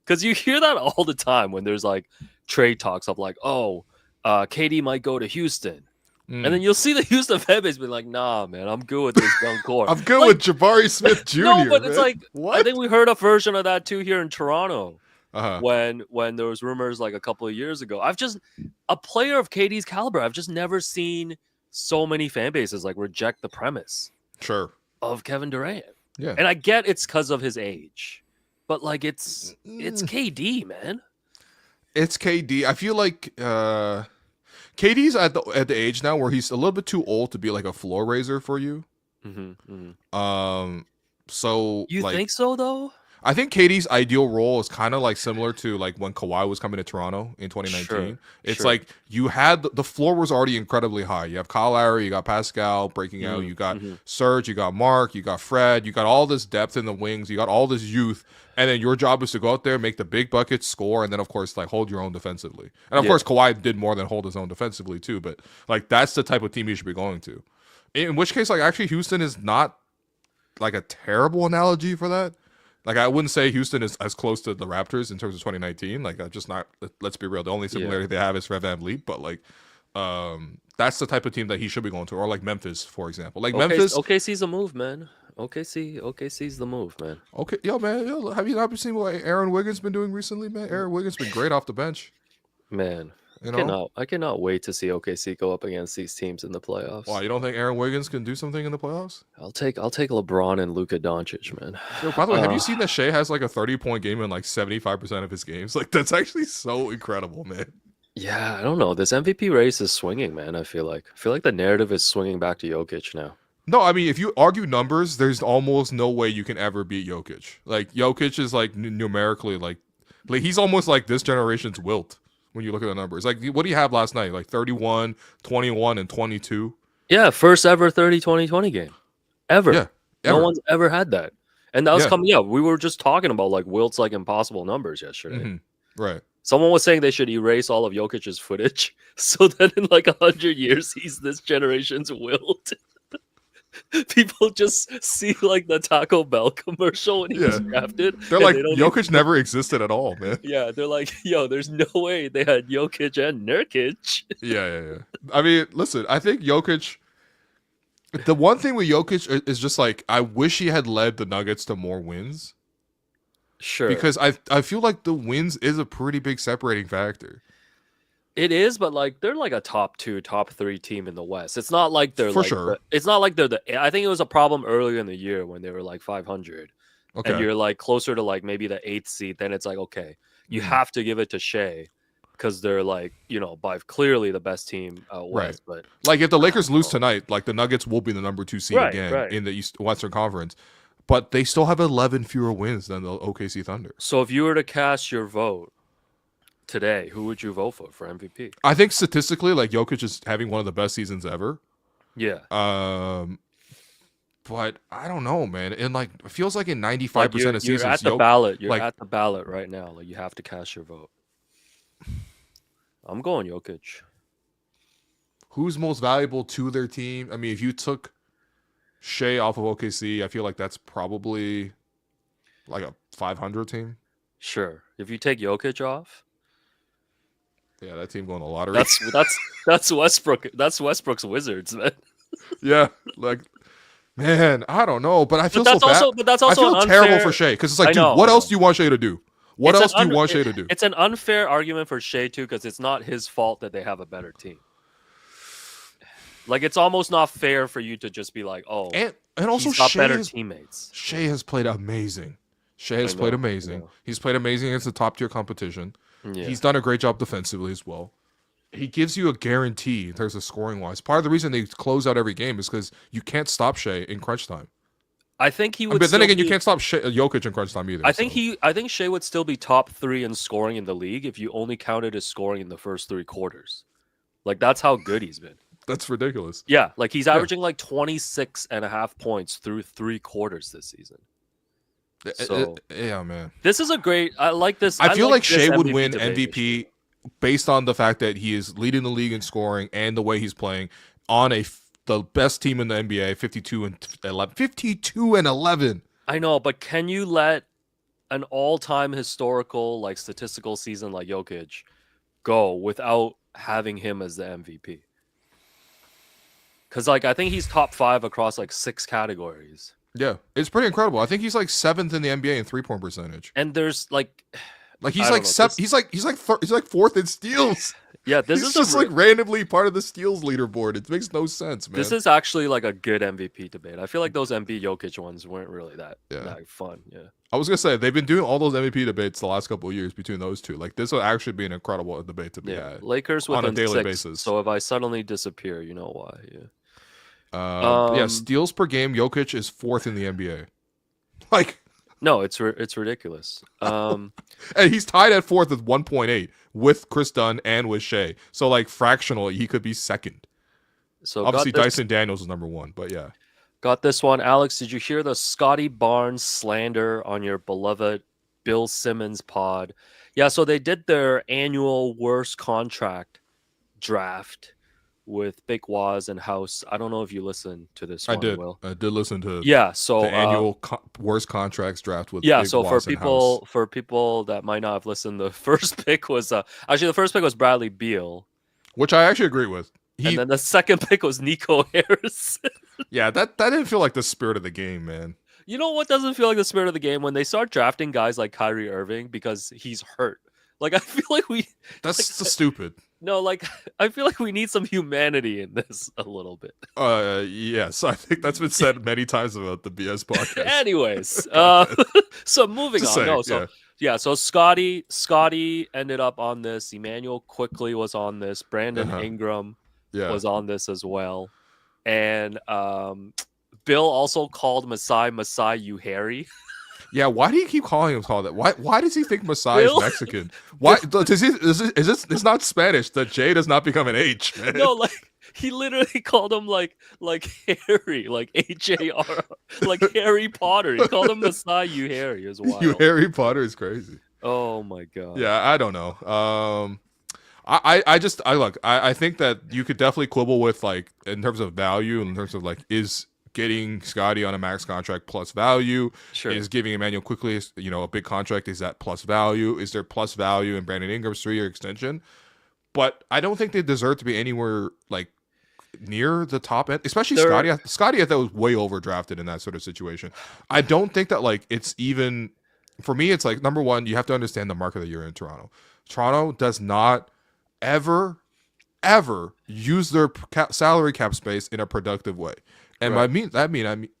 S2: Because you hear that all the time when there's, like, trade talks of like, KD might go to Houston.
S1: Mm.
S2: And then you'll see the Houston fan base be like, nah, man, I'm good with this young core.
S1: I'm good with Jabari Smith Jr.
S2: No, but
S1: man.
S2: it's like,
S1: what?
S2: I think we heard a version of that too here in Toronto.
S1: Uh-huh.
S2: When there was rumors like a couple of years ago. A player of KD's caliber, I've just never seen so many fan bases like reject the premise of Kevin Durant.
S1: Yeah.
S2: And I get it's because of his age. But like it's KD, man.
S1: It's KD. I feel like KD's at the age now where he's a little bit too old to be like a floor raiser for you. So
S2: you think so though?
S1: I think KD's ideal role is kind of like similar to like when Kawhi was coming to Toronto in 2019. It's like you had the floor was already incredibly high. You have Kyle Lowry, you got Pascal breaking out, you got Serge, you got Mark, you got Fred, you got all this depth in the wings, you got all this youth, and then your job is to go out there, make the big buckets, score, and then of course like hold your own defensively. And of course Kawhi did more than hold his own defensively too, but like that's the type of team you should be going to. In which case, like actually Houston is not like a terrible analogy for that. Like, I wouldn't say Houston is as close to the Raptors in terms of 2019. Like, just not. Let's be real. The only similarity they have is Fred VanVleet. But like, that's the type of team that he should be going to, or like Memphis, for example. Like Memphis.
S2: OKC's a move, man. OKC's the move, man.
S1: Okay, man. Have you not been seeing what Aaron Wiggins been doing recently, man? Aaron Wiggins been great off the bench.
S2: Man, I cannot wait to see OKC go up against these teams in the playoffs.
S1: Wow, you don't think Aaron Wiggins can do something in the playoffs?
S2: I'll take LeBron and Luka Doncic, man.
S1: Yo, by the way, have you seen that Shai has like a 30-point game in like 75% of his games? Like that's actually so incredible, man.
S2: Yeah, I don't know. This MVP race is swinging, man. I feel like the narrative is swinging back to Jokic now.
S1: No, I mean, if you argue numbers, there's almost no way you can ever beat Jokic. Like Jokic is like numerically like he's almost like this generation's Wilt. When you look at the numbers, like what do you have last night? Like 31, 21, and 22.
S2: Yeah, first ever 30-20-20 game. Ever.
S1: Yeah.
S2: No one's ever had that. And that was coming up. We were just talking about like Wilt's like impossible numbers yesterday.
S1: Right.
S2: Someone was saying they should erase all of Jokic's footage so that in like 100 years he's this generation's Wilt. People just see like the Taco Bell commercial when he was drafted.
S1: They're like, Jokic never existed at all, man.
S2: Yeah, they're like, yo, there's no way they had Jokic and Nurkic.
S1: Yeah. I mean, listen, I think Jokic. The one thing with Jokic is just like I wish he had led the Nuggets to more wins.
S2: Sure,
S1: because I feel like the wins is a pretty big separating factor.
S2: It is, but like they're like a top 2, top 3 team in the West. It's not like they're
S1: for
S2: like
S1: sure.
S2: It's not like they're the. I think it was a problem earlier in the year when they were like 500.
S1: Okay.
S2: And you're like closer to like maybe the 8th seed. Then it's like okay, you have to give it to Shai because they're like by clearly the best team out West. But
S1: like if the Lakers lose tonight, like the Nuggets will be the number 2 seed again in the Western Conference. But they still have 11 fewer wins than the OKC Thunder.
S2: So if you were to cast your vote today, who would you vote for MVP?
S1: I think statistically, like Jokic is having one of the best seasons ever.
S2: Yeah.
S1: But I don't know, man. And like it feels like in 95% of seasons,
S2: you're at the ballot. You're at the ballot right now. Like you have to cast your vote. I'm going Jokic.
S1: Who's most valuable to their team? I mean, if you took Shai off of OKC, I feel like that's probably like a 500 team.
S2: Sure. If you take Jokic off,
S1: yeah, that team going to the lottery.
S2: That's Westbrook. That's Westbrook's Wizards, man.
S1: Yeah, like man, I don't know, but I feel
S2: so bad. But that's also
S1: I feel terrible for Shai because it's like, dude, what else do you want Shai to do? What else do you want Shai to do?
S2: It's an unfair argument for Shai too because it's not his fault that they have a better team. Like it's almost not fair for you to just be like, oh,
S1: and also
S2: he's got better teammates.
S1: Shai has played amazing. He's played amazing against the top tier competition. Yeah. He's done a great job defensively as well. He gives you a guarantee in terms of scoring wise. Part of the reason they close out every game is because you can't stop Shai in crunch time.
S2: I think he would.
S1: But then again, you can't stop Jokic in crunch time either.
S2: I think Shai would still be top 3 in scoring in the league if you only counted his scoring in the first 3 quarters. Like that's how good he's been.
S1: That's ridiculous.
S2: Yeah, like he's averaging like 26.5 points through 3 quarters this season. So
S1: yeah, man.
S2: This is a great. I like this.
S1: I feel like Shai would
S2: MVP
S1: win MVP based on the fact that he is leading the league in scoring and the way he's playing on the best team in the NBA, 52-11. 52-11.
S2: I know, but can you let an all-time historical like statistical season like Jokic go without having him as the MVP. Because like I think he's top 5 across like 6 categories.
S1: Yeah, it's pretty incredible. I think he's like 7th in the NBA in 3-point percentage.
S2: And there's like
S1: he's like he's like 4th in steals.
S2: Yeah, this
S1: he's
S2: is
S1: just like randomly part of the steals leaderboard. It makes no sense, man.
S2: This is actually like a good MVP debate. I feel like those MVP Jokic ones weren't really that fun. Yeah,
S1: I was gonna say they've been doing all those MVP debates the last couple of years between those two. Like this will actually be an incredible debate to be had.
S2: Lakers
S1: on a daily
S2: 6,
S1: basis.
S2: So if I suddenly disappear, you know why? Yeah.
S1: Steals per game. Jokic is 4th in the NBA. Like,
S2: no, it's ridiculous.
S1: And he's tied at 4th with 1.8 with Chris Dunn and with Shai. So like fractionally, he could be 2nd.
S2: So
S1: obviously Dyson Daniels is number 1, but yeah.
S2: Got this one, Alex. Did you hear the Scotty Barnes slander on your beloved Bill Simmons pod? Yeah, so they did their annual worst contract draft with Big Waz and House. I don't know if you listened to this one, Will.
S1: I did listen to
S2: so
S1: the annual worst contracts draft with
S2: Big
S1: so
S2: Waz for people that might not have listened, the first pick was Bradley Beal,
S1: which I actually agree with.
S2: And then the second pick was Nico Harrison.
S1: Yeah, that didn't feel like the spirit of the game, man.
S2: You know what doesn't feel like the spirit of the game? When they start drafting guys like Kyrie Irving because he's hurt. Like, I feel like
S1: That's stupid.
S2: No, like, I feel like we need some humanity in this a little bit.
S1: Yes, I think that's been said many times about the BS podcast.
S2: Anyways, so moving on. So Scotty ended up on this. Emmanuel quickly was on this. Brandon Ingram was on this as well. And Bill also called Masai, you Harry.
S1: Yeah, why do you keep calling him that? Why does he think Masai is Mexican? Why is this? It's not Spanish. The J does not become an H. Man.
S2: No, like he literally called him like Harry, like HAR, like Harry Potter. He called him Masai, you Harry as well.
S1: You Harry Potter is crazy.
S2: Oh my god.
S1: Yeah, I don't know. I think that you could definitely quibble with like in terms of value, in terms of like is getting Scotty on a max contract plus value.
S2: Sure.
S1: Is giving Emmanuel quickly, a big contract, is that plus value? Is there plus value in Brandon Ingram's 3-year extension? But I don't think they deserve to be anywhere like near the top end, especially Scotty. Scotty, I thought was way overdrafted in that sort of situation. I don't think that like it's even for me. It's like number one, you have to understand the market that you're in. Toronto does not ever use their salary cap space in a productive way. And I mean,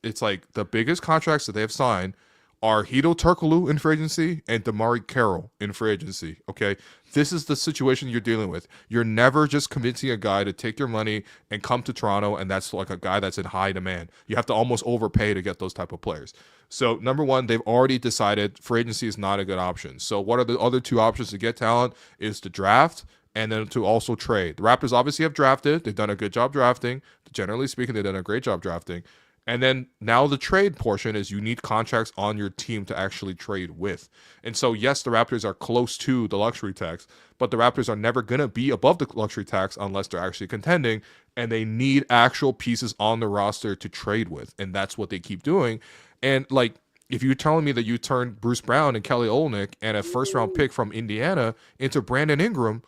S1: it's like the biggest contracts that they have signed are Hedo Turkoglu in free agency and Damari Carroll in free agency. Okay, this is the situation you're dealing with. You're never just convincing a guy to take your money and come to Toronto, and that's like a guy that's in high demand. You have to almost overpay to get those type of players. So number one, they've already decided free agency is not a good option. So what are the other two options to get talent? Is to draft and then to also trade. The Raptors obviously have drafted. They've done a good job drafting. Generally speaking, they've done a great job drafting. And then now the trade portion is you need contracts on your team to actually trade with. And so, yes, the Raptors are close to the luxury tax, but the Raptors are never going to be above the luxury tax unless they're actually contending, and they need actual pieces on the roster to trade with. And that's what they keep doing. And, like, if you're telling me that you turned Bruce Brown and Kelly Olynyk and a first-round pick from Indiana into Brandon Ingram,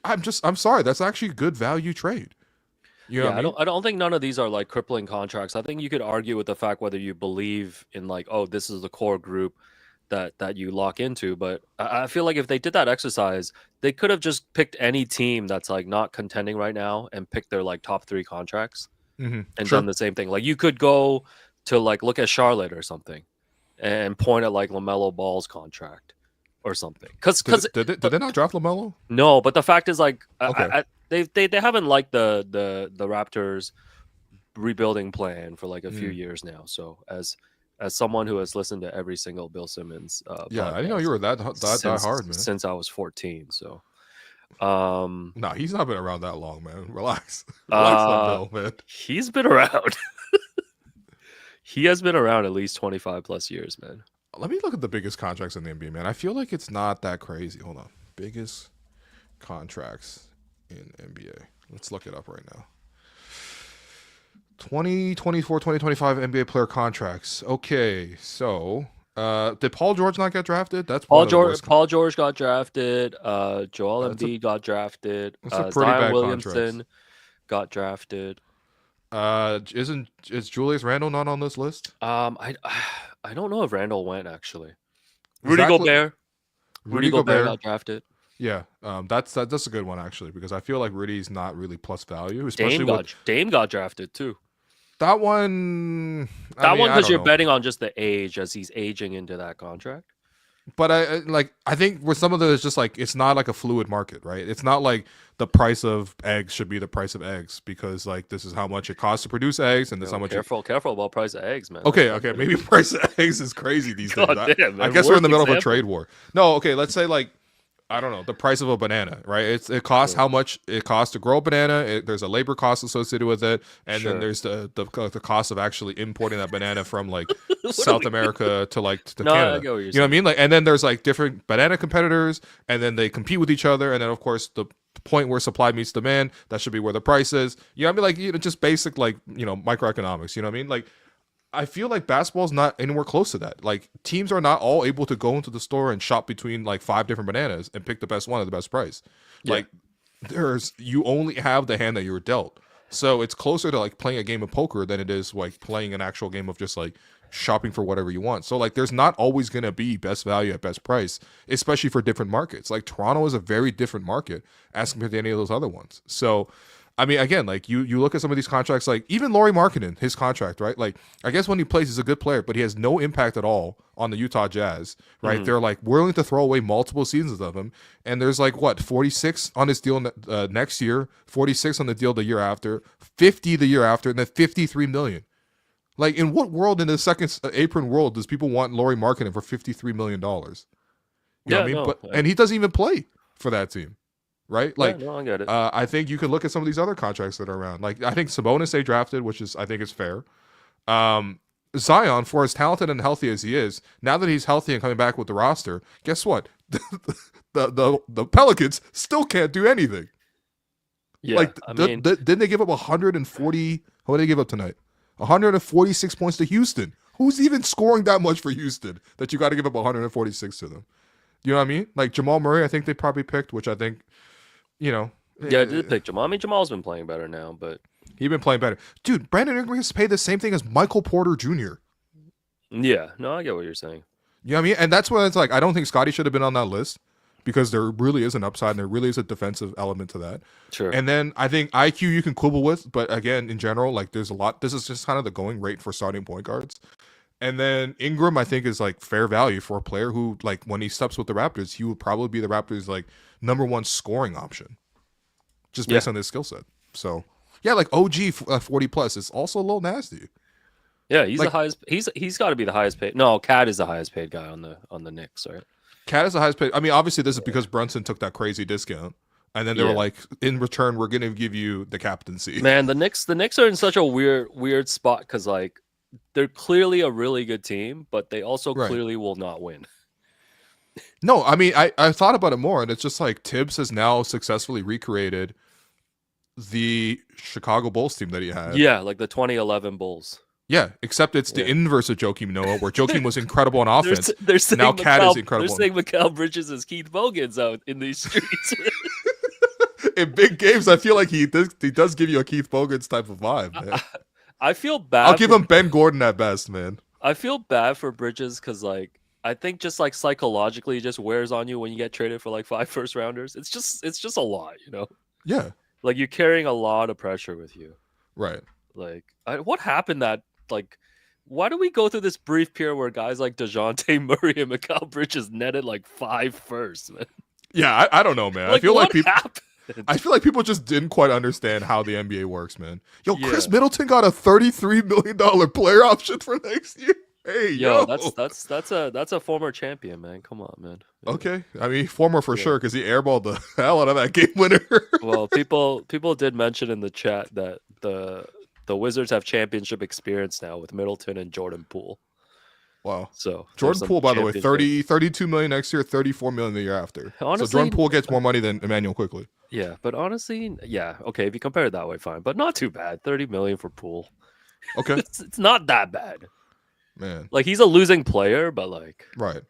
S1: I'm sorry, that's actually a good value trade. You know
S2: I don't think none of these are like crippling contracts. I think you could argue with the fact whether you believe in like, oh, this is the core group that you lock into. But I feel like if they did that exercise, they could have just picked any team that's like not contending right now and picked their like top 3 contracts and done the same thing. Like you could go to like look at Charlotte or something and point at like LaMelo Ball's contract or something. Because
S1: did they not draft LaMelo?
S2: No, but the fact is like
S1: okay.
S2: They haven't liked the Raptors rebuilding plan for like a few years now. So as someone who has listened to every single Bill Simmons
S1: I didn't know you were that hard, man.
S2: Since I was 14. So
S1: no, he's not been around that long, man. Relax on Bill, man.
S2: He's been around. He has been around at least 25 plus years, man.
S1: Let me look at the biggest contracts in the NBA, man. I feel like it's not that crazy. Hold on. Biggest contracts in NBA. Let's look it up right now. 2024, 2025 NBA player contracts. Okay, so Did Paul George not get drafted? That's
S2: Paul
S1: one of the
S2: George.
S1: worst.
S2: Paul George got drafted. Joel Embiid got drafted.
S1: That's a pretty
S2: Zion
S1: bad
S2: Williamson got drafted.
S1: Is Julius Randle not on this list?
S2: I don't know if Randall went actually.
S1: Rudy
S2: Gobert
S1: Gobert
S2: got drafted.
S1: Yeah, that's a good one actually, because I feel like Rudy's not really plus value, especially
S2: Dame got drafted too.
S1: That one.
S2: That one because you're betting on just the age as he's aging into that contract.
S1: But I think with some of those, it's just like it's not like a fluid market, right? It's not like the price of eggs should be the price of eggs, because like this is how much it costs to produce eggs, and this is how much.
S2: Careful about price of eggs, man.
S1: Okay, maybe price of eggs is crazy these days.
S2: Damn,
S1: I guess we're in the middle of a trade war. No, okay, let's say like, I don't know, the price of a banana, right? It costs how much it costs to grow a banana. There's a labor cost associated with it, and then there's the cost of actually importing that banana from like South America to Canada.
S2: I get what you're
S1: you know what I mean? Like, and then there's like different banana competitors, and then they compete with each other, and then of course the point where supply meets demand, that should be where the price is. You know what I mean? Like, just basic like microeconomics. You know what I mean? Like, I feel like basketball's not anywhere close to that. Like, teams are not all able to go into the store and shop between like 5 different bananas and pick the best one at the best price. Yeah. Like, you only have the hand that you were dealt. So it's closer to like playing a game of poker than it is like playing an actual game of just like shopping for whatever you want. So like there's not always going to be best value at best price, especially for different markets. Like Toronto is a very different market as compared to any of those other ones. So I mean, again, like you look at some of these contracts, like even Lauri Markkanen, his contract, right? Like, I guess when he plays, he's a good player, but he has no impact at all on the Utah Jazz, right? Mm-hmm. They're like willing to throw away multiple seasons of him. And there's like, 46 on his deal next year, 46 on the deal the year after, 50 the year after, and then 53 million. Like, in what world, in the second apron world, does people want Lauri Markkanen for $53 million? You know what I mean? And he doesn't even play for that team. Right? Like,
S2: I get it.
S1: I think you could look at some of these other contracts that are around. Like, I think Sabonis they drafted, which is, I think is fair. Zion, for as talented and healthy as he is, now that he's healthy and coming back with the roster, guess what? the Pelicans still can't do anything.
S2: Yeah,
S1: like, didn't they give up 140? What did they give up tonight? 146 points to Houston. Who's even scoring that much for Houston that you got to give up 146 to them? You know what I mean? Like Jamal Murray, I think they probably picked, which I think. Yeah,
S2: I did pick Jamal. I mean, Jamal's been playing better now, but
S1: he's been playing better. Dude, Brandon Ingram has paid the same thing as Michael Porter Jr.
S2: Yeah, no, I get what you're saying.
S1: You know what I mean? And that's what it's like. I don't think Scottie should have been on that list because there really is an upside and there really is a defensive element to that.
S2: Sure.
S1: And then I think IQ you can quibble with, but again, in general, like there's a lot. This is just kind of the going rate for starting point guards. And then Ingram, I think, is like fair value for a player who, like, when he steps with the Raptors, he would probably be the Raptors' like number one scoring option, just based on his skill set. So yeah, like OG 40 plus is also a little nasty.
S2: Yeah, he's like, the highest. He's got to be the highest paid. No, Cat is the highest paid guy on the Knicks, right? Cat
S1: is the highest paid. I mean, obviously, this is because Brunson took that crazy discount, and then they were like, in return, we're going to give you the captaincy.
S2: Man, the Knicks are in such a weird spot because like. They're clearly a really good team, but they also clearly will not win.
S1: No, I mean, I thought about it more, and it's just like Tibbs has now successfully recreated the Chicago Bulls team that he had.
S2: Yeah, like the 2011 Bulls.
S1: Yeah, except it's the inverse of Joakim Noah, where Joakim was incredible on offense.
S2: They're saying
S1: now Cat is incredible.
S2: They're saying Mikal Bridges is Keith Bogans out in these streets.
S1: In big games, I feel like he does give you a Keith Bogans type of vibe, man.
S2: I feel bad.
S1: I'll give him Ben Gordon at best, man.
S2: I feel bad for Bridges because, like, I think just like psychologically, it just wears on you when you get traded for like 5 first rounders. It's just a lot, you know.
S1: Yeah.
S2: Like you're carrying a lot of pressure with you.
S1: Right.
S2: Like, what happened that like? Why do we go through this brief period where guys like DeJounte Murray and Mikal Bridges netted like 5 firsts, man?
S1: Yeah, I don't know, man.
S2: Like,
S1: I feel like people.
S2: Happened?
S1: I feel like people just didn't quite understand how the NBA works, man. Yo, Chris Middleton got a $33 million player option for next year. Hey, yo,
S2: that's a former champion, man. Come on, man.
S1: Yeah. Okay, I mean former for sure because he airballed the hell out of that game winner.
S2: Well, people did mention in the chat that the Wizards have championship experience now with Middleton and Jordan Poole.
S1: Wow.
S2: So
S1: Jordan Poole, by the way, 32 million next year, 34 million the year after. Honestly, so Jordan Poole gets more money than Emmanuel Quickly.
S2: Yeah, but honestly, okay, if you compare it that way, fine, but not too bad. 30 million for Poole.
S1: Okay,
S2: it's not that bad.
S1: Man.
S2: Like, he's a losing player, but like,
S1: Right.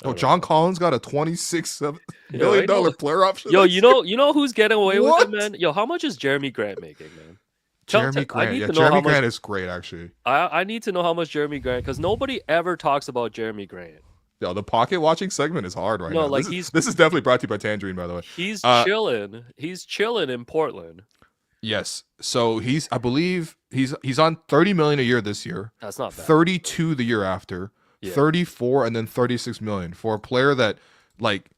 S1: Oh, John Collins got a $26
S2: Yo,
S1: million player option.
S2: Yo, you know who's getting away with
S1: What?
S2: it, man? Yo, how much is Jeremy Grant making, man?
S1: Jeremy Grant.
S2: I need
S1: Yeah,
S2: to know
S1: Jeremy
S2: how much.
S1: Grant is great, actually.
S2: I need to know how much Jeremy Grant, because nobody ever talks about Jeremy Grant.
S1: Yo, the pocket watching segment is hard right
S2: No,
S1: now.
S2: like,
S1: this is definitely brought to you by Tangerine, by the way.
S2: He's chilling. He's chilling in Portland.
S1: Yes. So I believe he's on $30 million a year this year.
S2: That's not bad.
S1: 32 the year after.
S2: Yeah.
S1: 34 and then 36 million for a player that like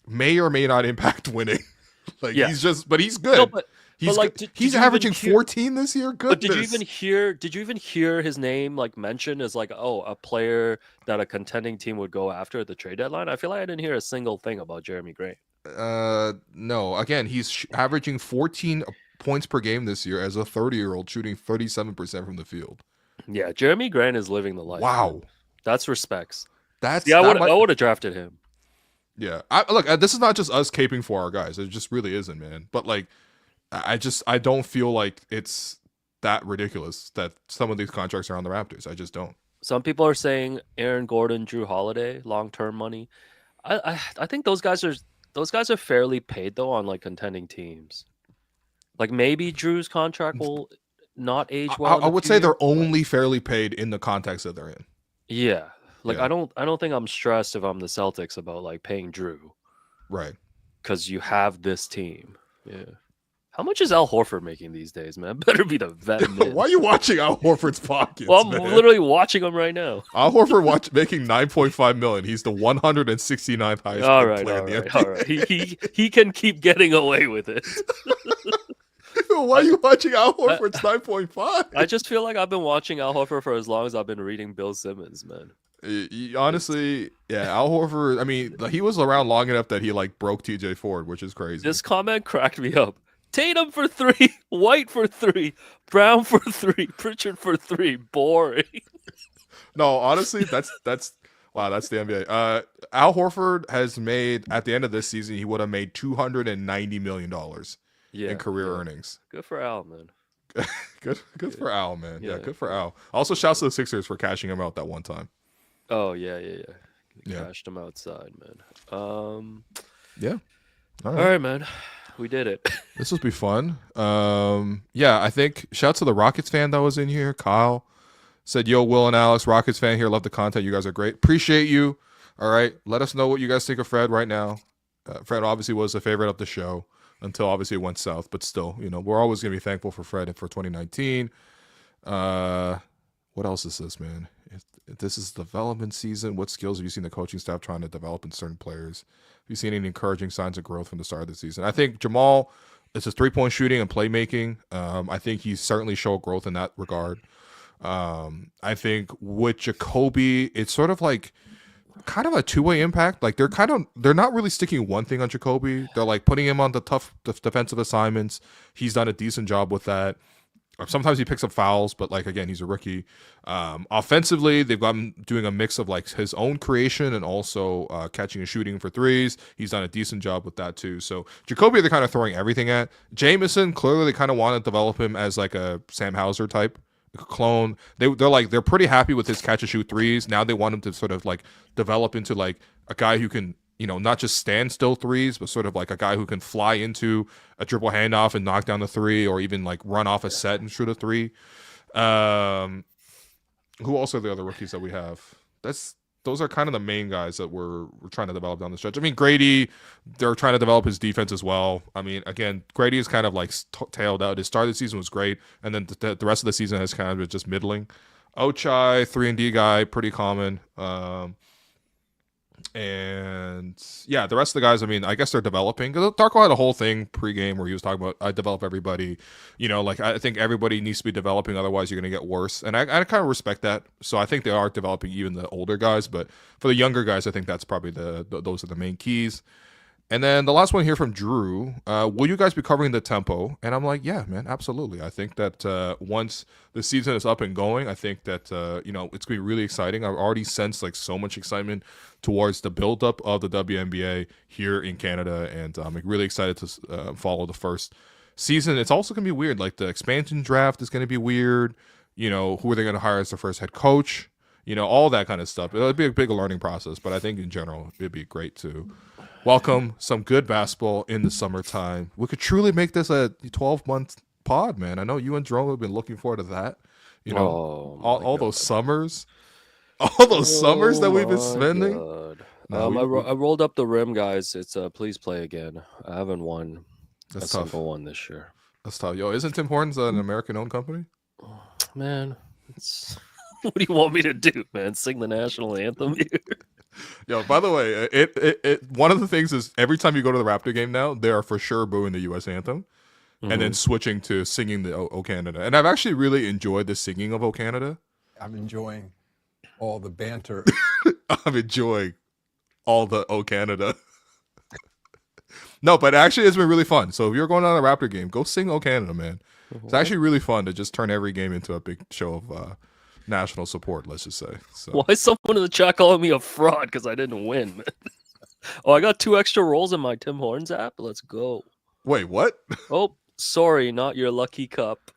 S1: may or may not impact winning. Like he's good.
S2: No, but like,
S1: he's averaging 14 this year. Goodness.
S2: But did you even hear his name like mentioned as like, oh, a player that a contending team would go after at the trade deadline? I feel like I didn't hear a single thing about Jeremy Grant.
S1: No. Again, he's averaging 14 points per game this year as a 30-year-old, shooting 37% from the field.
S2: Yeah, Jeremy Grant is living the life.
S1: Wow.
S2: Man. That's respects.
S1: I
S2: would have drafted him.
S1: Yeah. Look, this is not just us caping for our guys. It just really isn't, man. But like, I don't feel like it's that ridiculous that some of these contracts are on the Raptors. I just don't.
S2: Some people are saying Aaron Gordon, Drew Holiday, long-term money. I think those guys are fairly paid though on like contending teams. Like maybe Drew's contract will not age well.
S1: I would say they're only fairly paid in the context that they're in.
S2: Yeah. Like
S1: Yeah.
S2: I don't think I'm stressed if I'm the Celtics about like paying Drew.
S1: Right.
S2: Because you have this team. Yeah. How much is Al Horford making these days, man? Better be the vet.
S1: Why are you watching Al Horford's pockets?
S2: Well, I'm
S1: man?
S2: literally watching him right now.
S1: Al Horford making $9.5 million. He's the 169th highest paid player in the NBA.
S2: All right. He can keep getting away with it.
S1: Why are you watching Al Horford's 9.5?
S2: I just feel like I've been watching Al Horford for as long as I've been reading Bill Simmons, man.
S1: Honestly, yeah, Al Horford. I mean, he was around long enough that he like broke TJ Ford, which is crazy.
S2: This comment cracked me up. Tatum for 3, White for 3, Brown for 3, Pritchard for 3. Boring.
S1: No, honestly, that's wow, that's the NBA. Al Horford has made at the end of this season, he would have made $290 million in career earnings.
S2: Good for Al, man.
S1: good for Al, man. Yeah, good for Al. Also, shouts to the Sixers for cashing him out that one time.
S2: Oh yeah. Cashed him outside, man.
S1: Yeah.
S2: All right, man. We did it.
S1: This will be fun. Yeah, I think shouts to the Rockets fan that was in here. Kyle said, "Yo, Will and Alex, Rockets fan here. Love the content. You guys are great. Appreciate you. All right, let us know what you guys think of Fred right now. Fred obviously was a favorite of the show until obviously it went south, but still, we're always gonna be thankful for Fred for 2019. What else is this, man? If this is development season, what skills have you seen the coaching staff trying to develop in certain players? Have you seen any encouraging signs of growth from the start of the season? I think Jamal, it's his 3-point shooting and playmaking. I think he's certainly showed growth in that regard. I think with Jacoby, it's sort of like kind of a two-way impact. Like they're not really sticking one thing on Jacoby. They're like putting him on the tough defensive assignments. He's done a decent job with that. Sometimes he picks up fouls, but like again, he's a rookie. Offensively, they've got him doing a mix of like his own creation and also catching and shooting for threes. He's done a decent job with that too. So Jacoby, they're kind of throwing everything at. Jamison, clearly they kind of want to develop him as like a Sam Hauser type clone. They're pretty happy with his catch and shoot threes. Now they want him to sort of like develop into like a guy who can, not just stand still threes, but sort of like a guy who can fly into a dribble handoff and knock down the three, or even like run off a set and shoot a three. Who else are the other rookies that we have? Those are kind of the main guys that we're trying to develop down the stretch. I mean, Grady, they're trying to develop his defense as well. I mean, again, Grady is kind of like tailed out. His start of the season was great, and then the rest of the season has kind of been just middling. Ochai, 3-and-D guy, pretty common. And yeah, the rest of the guys, I mean, I guess they're developing. Darko had a whole thing pregame where he was talking about I develop everybody. Like I think everybody needs to be developing, otherwise you're going to get worse. And I kind of respect that. So I think they are developing even the older guys, but for the younger guys, I think that's probably those are the main keys. And then the last one here from Drew, will you guys be covering the tempo? And I'm like, yeah, man, absolutely. I think that once the season is up and going, I think that, it's going to be really exciting. I've already sensed like so much excitement towards the buildup of the WNBA here in Canada. And I'm really excited to follow the first season. It's also going to be weird. Like the expansion draft is going to be weird. Who are they going to hire as their first head coach? all that kind of stuff. It'll be a big learning process, but I think in general it'd be great to welcome some good basketball in the summertime. We could truly make this a 12-month pod, man. I know you and Jerome have been looking forward to that. All those summers, that we've been spending.
S2: I rolled up the rim, guys. It's please play again. I haven't won
S1: That's
S2: a
S1: tough.
S2: single one this year.
S1: That's tough. Yo, isn't Tim Hortons an American-owned company?
S2: Man, what do you want me to do, man? Sing the national anthem here?
S1: Yo, by the way, it one of the things is every time you go to the Raptor game now, they are for sure booing the U.S. anthem and then switching to singing the O Canada. And I've actually really enjoyed the singing of O Canada.
S3: I'm enjoying all the banter.
S1: I'm enjoying all the O Canada. No, but actually it's been really fun. So if you're going on a Raptor game, go sing O Canada, man. It's actually really fun to just turn every game into a big show of national support, let's just say. So.
S2: Why is someone in the chat calling me a fraud because I didn't win, man? Oh, I got 2 extra rolls in my Tim Hortons app. Let's go.
S1: Wait, what?
S2: Oh, sorry, not your lucky cup.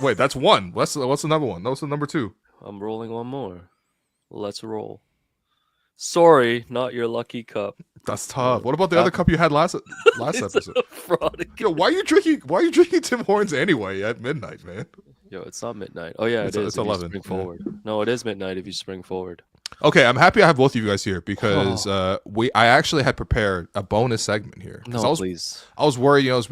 S1: Wait, that's one. What's another one? That was the number 2.
S2: I'm rolling one more. Let's roll. Sorry, not your lucky cup.
S1: That's tough. What about the other cup you had last episode?
S2: Fraud.
S1: Yo, why are you drinking Tim Hortons anyway at midnight, man?
S2: Yo, it's not midnight. Oh yeah, it is.
S1: It's
S2: if
S1: 11.
S2: You spring forward. No, it is midnight if you spring forward.
S1: Okay, I'm happy I have both of you guys here because I actually had prepared a bonus segment here.
S2: No, please.
S1: I was worried, it's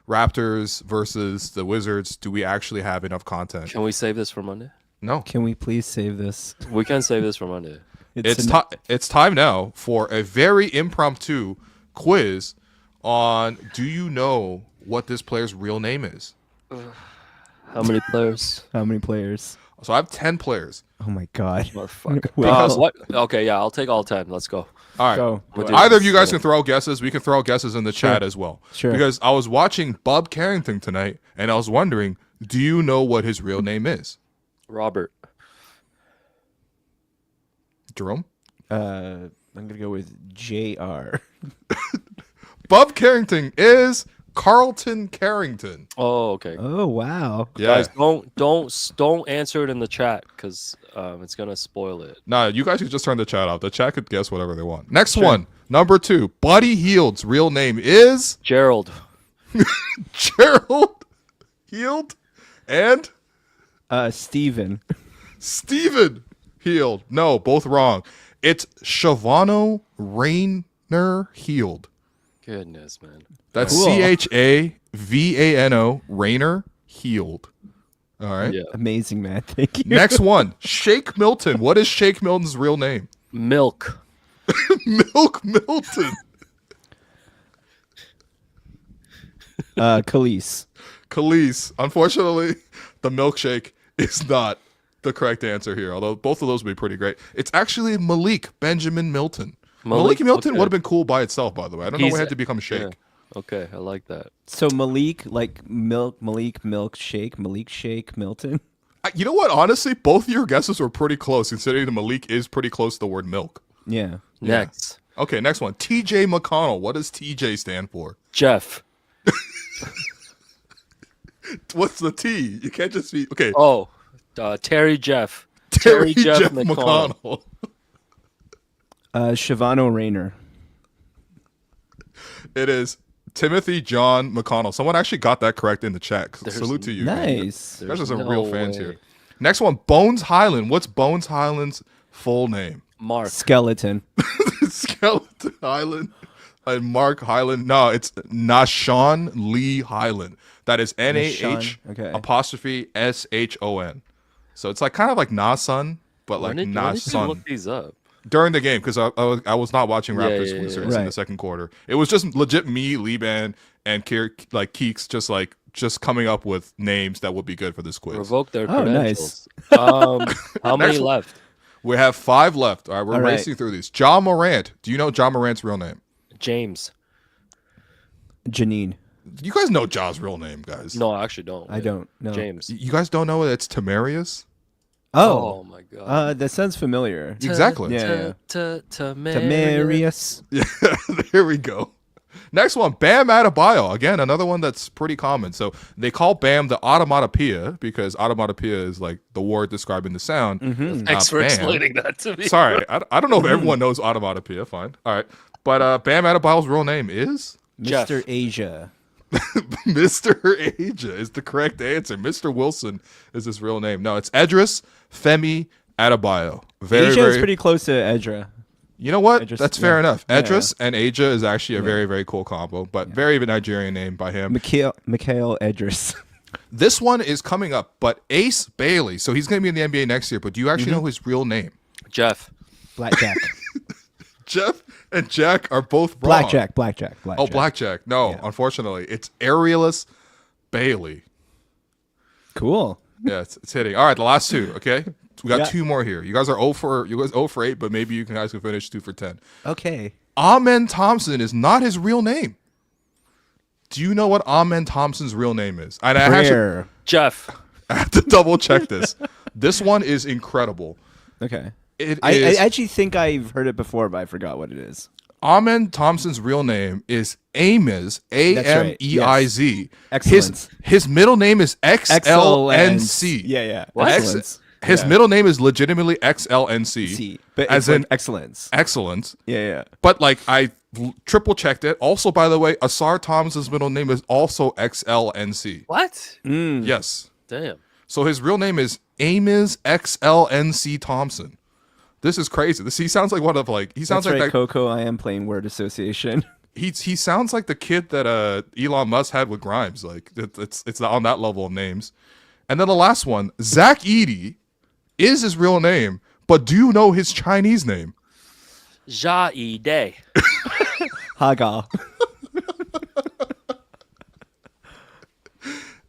S1: Raptors versus the Wizards. Do we actually have enough content?
S2: Can we save this for Monday?
S1: No.
S4: Can we please save this?
S2: We can save this for Monday.
S1: It's time now for a very impromptu quiz on do you know what this player's real name is?
S2: How many players?
S4: How many players?
S1: So I have 10 players.
S4: Oh my god.
S2: Motherfucker.
S4: Wait,
S2: What? Okay, yeah, I'll take all 10. Let's go.
S1: All right.
S4: Go.
S1: Either of you guys can throw out guesses. We can throw out guesses in the chat as well.
S4: Sure.
S1: Because I was watching Bob Carrington tonight, and I was wondering, do you know what his real name is?
S2: Robert.
S1: Jerome?
S4: I'm gonna go with JR.
S1: Bob Carrington is Carlton Carrington.
S2: Oh, okay.
S4: Oh wow.
S1: Yeah.
S2: Guys, don't answer it in the chat because it's gonna spoil it.
S1: Nah, you guys could just turn the chat off. The chat could guess whatever they want. Next one, number 2. Buddy Hield's real name is
S2: Gerald.
S1: Gerald Hield and
S4: Steven.
S1: Steven Hield. No, both wrong. It's Shavano Rayner Hield.
S2: Goodness, man.
S1: That's
S4: Cool.
S1: Chavano Rayner Hield. All right.
S2: Yeah.
S4: Amazing, man. Thank you.
S1: Next one, Shake Milton. What is Shake Milton's real name?
S2: Milk.
S1: Milk Milton.
S4: Khalees.
S1: Khalees. Unfortunately, the milkshake is not the correct answer here, although both of those would be pretty great. It's actually Malik Benjamin Milton. Malik Milton would have been cool by itself, by the way. I don't know why it had to become Shake.
S2: Yeah. Okay, I like that.
S4: So Malik, like milk, shake, Malik shake, Milton.
S1: You know what? Honestly, both of your guesses were pretty close, considering the Malik is pretty close to the word milk.
S4: Yeah.
S2: Next.
S1: Okay, next one. TJ McConnell. What does TJ stand for?
S2: Jeff.
S1: What's the T? You can't just be... Okay.
S2: Oh, Terry Jeff.
S1: Terry Jeff McConnell.
S4: Shavano Rayner.
S1: It is Timothy John McConnell. Someone actually got that correct in the chat. Salute to you.
S4: Nice.
S1: There's some
S2: no
S1: real fans
S2: way.
S1: here. Next one, Bones Highland. What's Bones Highland's full name?
S2: Mark.
S4: Skeleton.
S1: Skeleton Highland and Mark Highland. No, it's Nahshon Lee Highland. That is
S4: Nahshon, okay.
S1: NAH''SHON. So it's like kind of like Nasun, but like
S2: When did you
S1: Nasun.
S2: look these up?
S1: During the game, because I was not watching Raptors
S2: yeah,
S1: Wizards
S4: yeah.
S1: in the second quarter. It was just legit me, Liban, and Keeks just coming up with names that would be good for this quiz.
S2: Revoke their
S4: Oh,
S2: credentials. How many left?
S1: We have 5 left. All right, we're
S4: All right.
S1: racing through these. John Morant. Do you know John Morant's real name?
S2: James.
S4: Janine.
S1: You guys know John's real name, guys.
S2: No, I actually don't.
S4: I don't know.
S2: James.
S1: You guys don't know it's Tamarius?
S2: Oh my god.
S4: That sounds familiar.
S1: Exactly.
S4: Yeah.
S2: Tamarius.
S4: Tamarius.
S1: Yeah, there we go. Next one, Bam Adebayo. Again, another one that's pretty common. So they call Bam the automatopoeia because automatopoeia is like the word describing the sound.
S2: Thanks for explaining that to me.
S1: Sorry, I don't know if everyone knows automatopoeia. Fine. All right. But Bam Adebayo's real name is?
S2: Jeff.
S4: Mr. Asia.
S1: Mr. Asia is the correct answer. Mr. Wilson is his real name. No, it's Edris Femi Adebayo.
S4: Asia is pretty close to Edra.
S1: You know what?
S4: Edris,
S1: That's fair enough.
S4: Yeah.
S1: Edris and Asia is actually a very, very cool combo, but very Nigerian name by him.
S4: Mikhail Edris.
S1: This one is coming up, but Ace Bailey. So he's going to be in the NBA next year, but do you actually know his real name?
S2: Jeff.
S4: Blackjack.
S1: Jeff and Jack are both wrong.
S4: Blackjack.
S1: Oh, Blackjack. No, unfortunately. It's Aerialus Bailey.
S4: Cool.
S1: Yeah, it's hitting. All right, the last two, okay? We got two more here. You guys are 0 for 8, but maybe you guys can finish 2 for 10.
S4: Okay.
S1: Amen Thompson is not his real name. Do you know what Amen Thompson's real name is?
S2: Jeff.
S1: I have to double check this. This one is incredible.
S4: Okay.
S1: I
S4: actually think I've heard it before, but I forgot what it is.
S1: Amen Thompson's real name is Amez, Ameiz.
S4: Yes. Excellence.
S1: His middle name is XLNC.
S4: Yeah.
S2: What?
S4: Excellence.
S1: His middle name is legitimately XLNC.
S4: But
S1: as
S4: it's
S1: in
S4: like excellence.
S1: Excellence.
S4: Yeah.
S1: But like I triple checked it. Also, by the way, Asar Thomas's middle name is also XLNC.
S2: What?
S1: Yes.
S2: Damn.
S1: So his real name is Amez XLNC Thompson. This is crazy. He sounds like one of he sounds
S4: That's
S1: like
S4: right,
S1: that.
S4: Coco. I am playing word association.
S1: He sounds like the kid that Elon Musk had with Grimes. Like it's on that level of names. And then the last one, Zach Edey, is his real name, but do you know his Chinese name?
S2: Jai Day.
S4: Haga.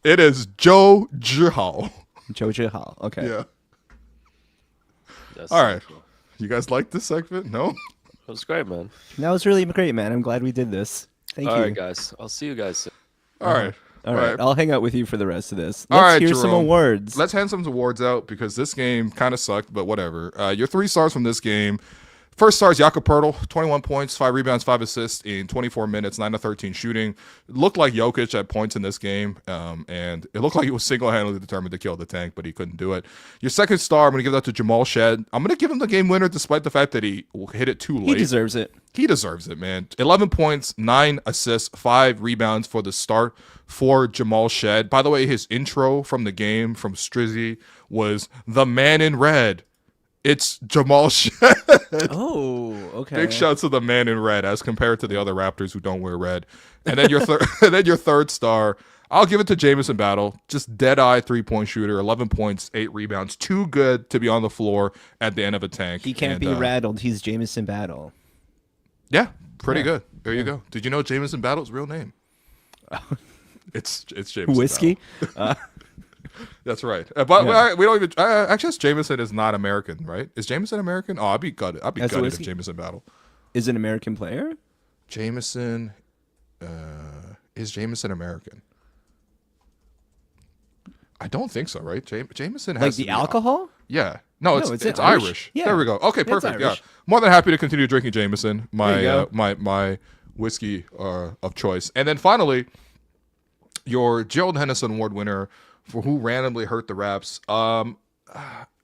S1: It is Zhou Zhihao.
S4: Zhou Zhihao. Okay.
S1: Yeah.
S2: That's
S1: All right.
S2: cool.
S1: You guys like this segment? No?
S2: That was great, man.
S4: That was really great, man. I'm glad we did this. Thank
S2: All
S4: you.
S2: right, guys. I'll see you guys soon.
S1: All right.
S4: All right. I'll hang out with you for the rest of this.
S1: All
S4: Let's
S1: right,
S4: hear some
S1: Jerome.
S4: awards.
S1: Let's hand some awards out because this game kind of sucked, but whatever. Your 3 stars from this game. First star is Jakob Poeltl, 21 points, 5 rebounds, 5 assists in 24 minutes, 9 to 13 shooting. It looked like Jokic at points in this game, and it looked like he was single-handedly determined to kill the tank, but he couldn't do it. Your second star, I'm going to give that to Jamal Shead. I'm going to give him the game winner despite the fact that he hit it too late.
S4: He deserves it.
S1: He deserves it, man. 11 points, 9 assists, 5 rebounds for the start for Jamal Shead. By the way, his intro from the game from Strizzy was the man in red. It's Jamal Shead.
S4: Oh, okay.
S1: Big shout to the man in red as compared to the other Raptors who don't wear red. And then your third star, I'll give it to Jamison Battle. Just dead-eye 3-point shooter, 11 points, 8 rebounds. Too good to be on the floor at the end of a tank.
S4: He can't be rattled. He's Jamison Battle.
S1: Yeah, pretty good. There you go. Did you know Jamison Battle's real name? It's Jamison
S4: Whiskey?
S1: Battle. That's right. But we don't even. Actually, Jamison is not American, right? Is Jamison American? Oh, I'd be gutted. I'd be
S4: As a
S1: gutted if
S4: whiskey?
S1: Jamison Battle.
S4: Is an American player?
S1: Jamison, is Jamison American? I don't think so, right? Jamison has
S4: Like
S1: to
S4: the
S1: be-
S4: alcohol?
S1: Yeah. No,
S4: No,
S1: it's
S4: it's
S1: Irish.
S4: Irish. Yeah.
S1: There we go. Okay, perfect. Yeah.
S4: Irish.
S1: More than happy to continue drinking Jameson,
S4: There you go.
S1: my whiskey of choice. And then finally, your Gerald Henderson Award winner for who randomly hurt the Raps.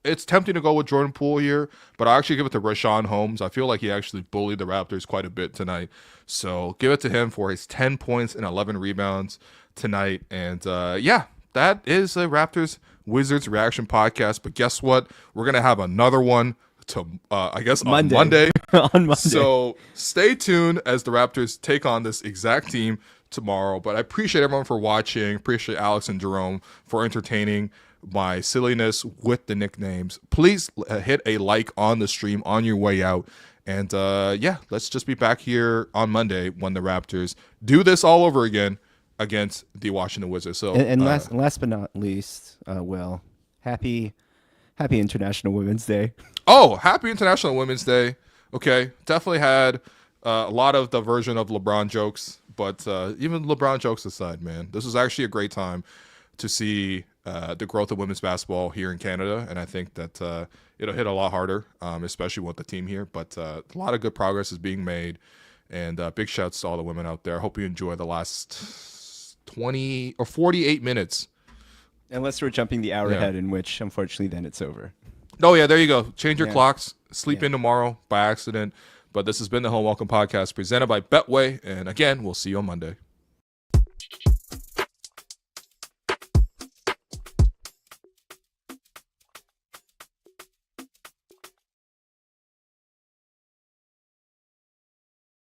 S1: It's tempting to go with Jordan Poole here, but I actually give it to Richaun Holmes. I feel like he actually bullied the Raptors quite a bit tonight. So give it to him for his 10 points and 11 rebounds tonight. And yeah, that is a Raptors Wizards reaction podcast. But guess what? We're going to have another one to, I guess, on Monday.
S4: On Monday.
S1: So stay tuned as the Raptors take on this exact team tomorrow. But I appreciate everyone for watching. Appreciate Alex and Jerome for entertaining my silliness with the nicknames. Please hit a like on the stream on your way out. And yeah, let's just be back here on Monday when the Raptors do this all over again against the Washington Wizards. So
S4: and last but not least, Will, happy International Women's Day.
S1: Oh, happy International Women's Day. Okay, definitely had a lot of the version of LeBron jokes, but even LeBron jokes aside, man, this was actually a great time to see the growth of women's basketball here in Canada, and I think that it'll hit a lot harder, especially with the team here. But a lot of good progress is being made, And big shouts to all the women out there. I hope you enjoy the last 20 or 48 minutes.
S4: Unless we're jumping the hour ahead, in which, unfortunately, then it's over.
S1: Oh, yeah, there you go. Change your clocks. Sleep in tomorrow by accident. But this has been the Home Welcome Podcast presented by Betway. And again, we'll see you on Monday.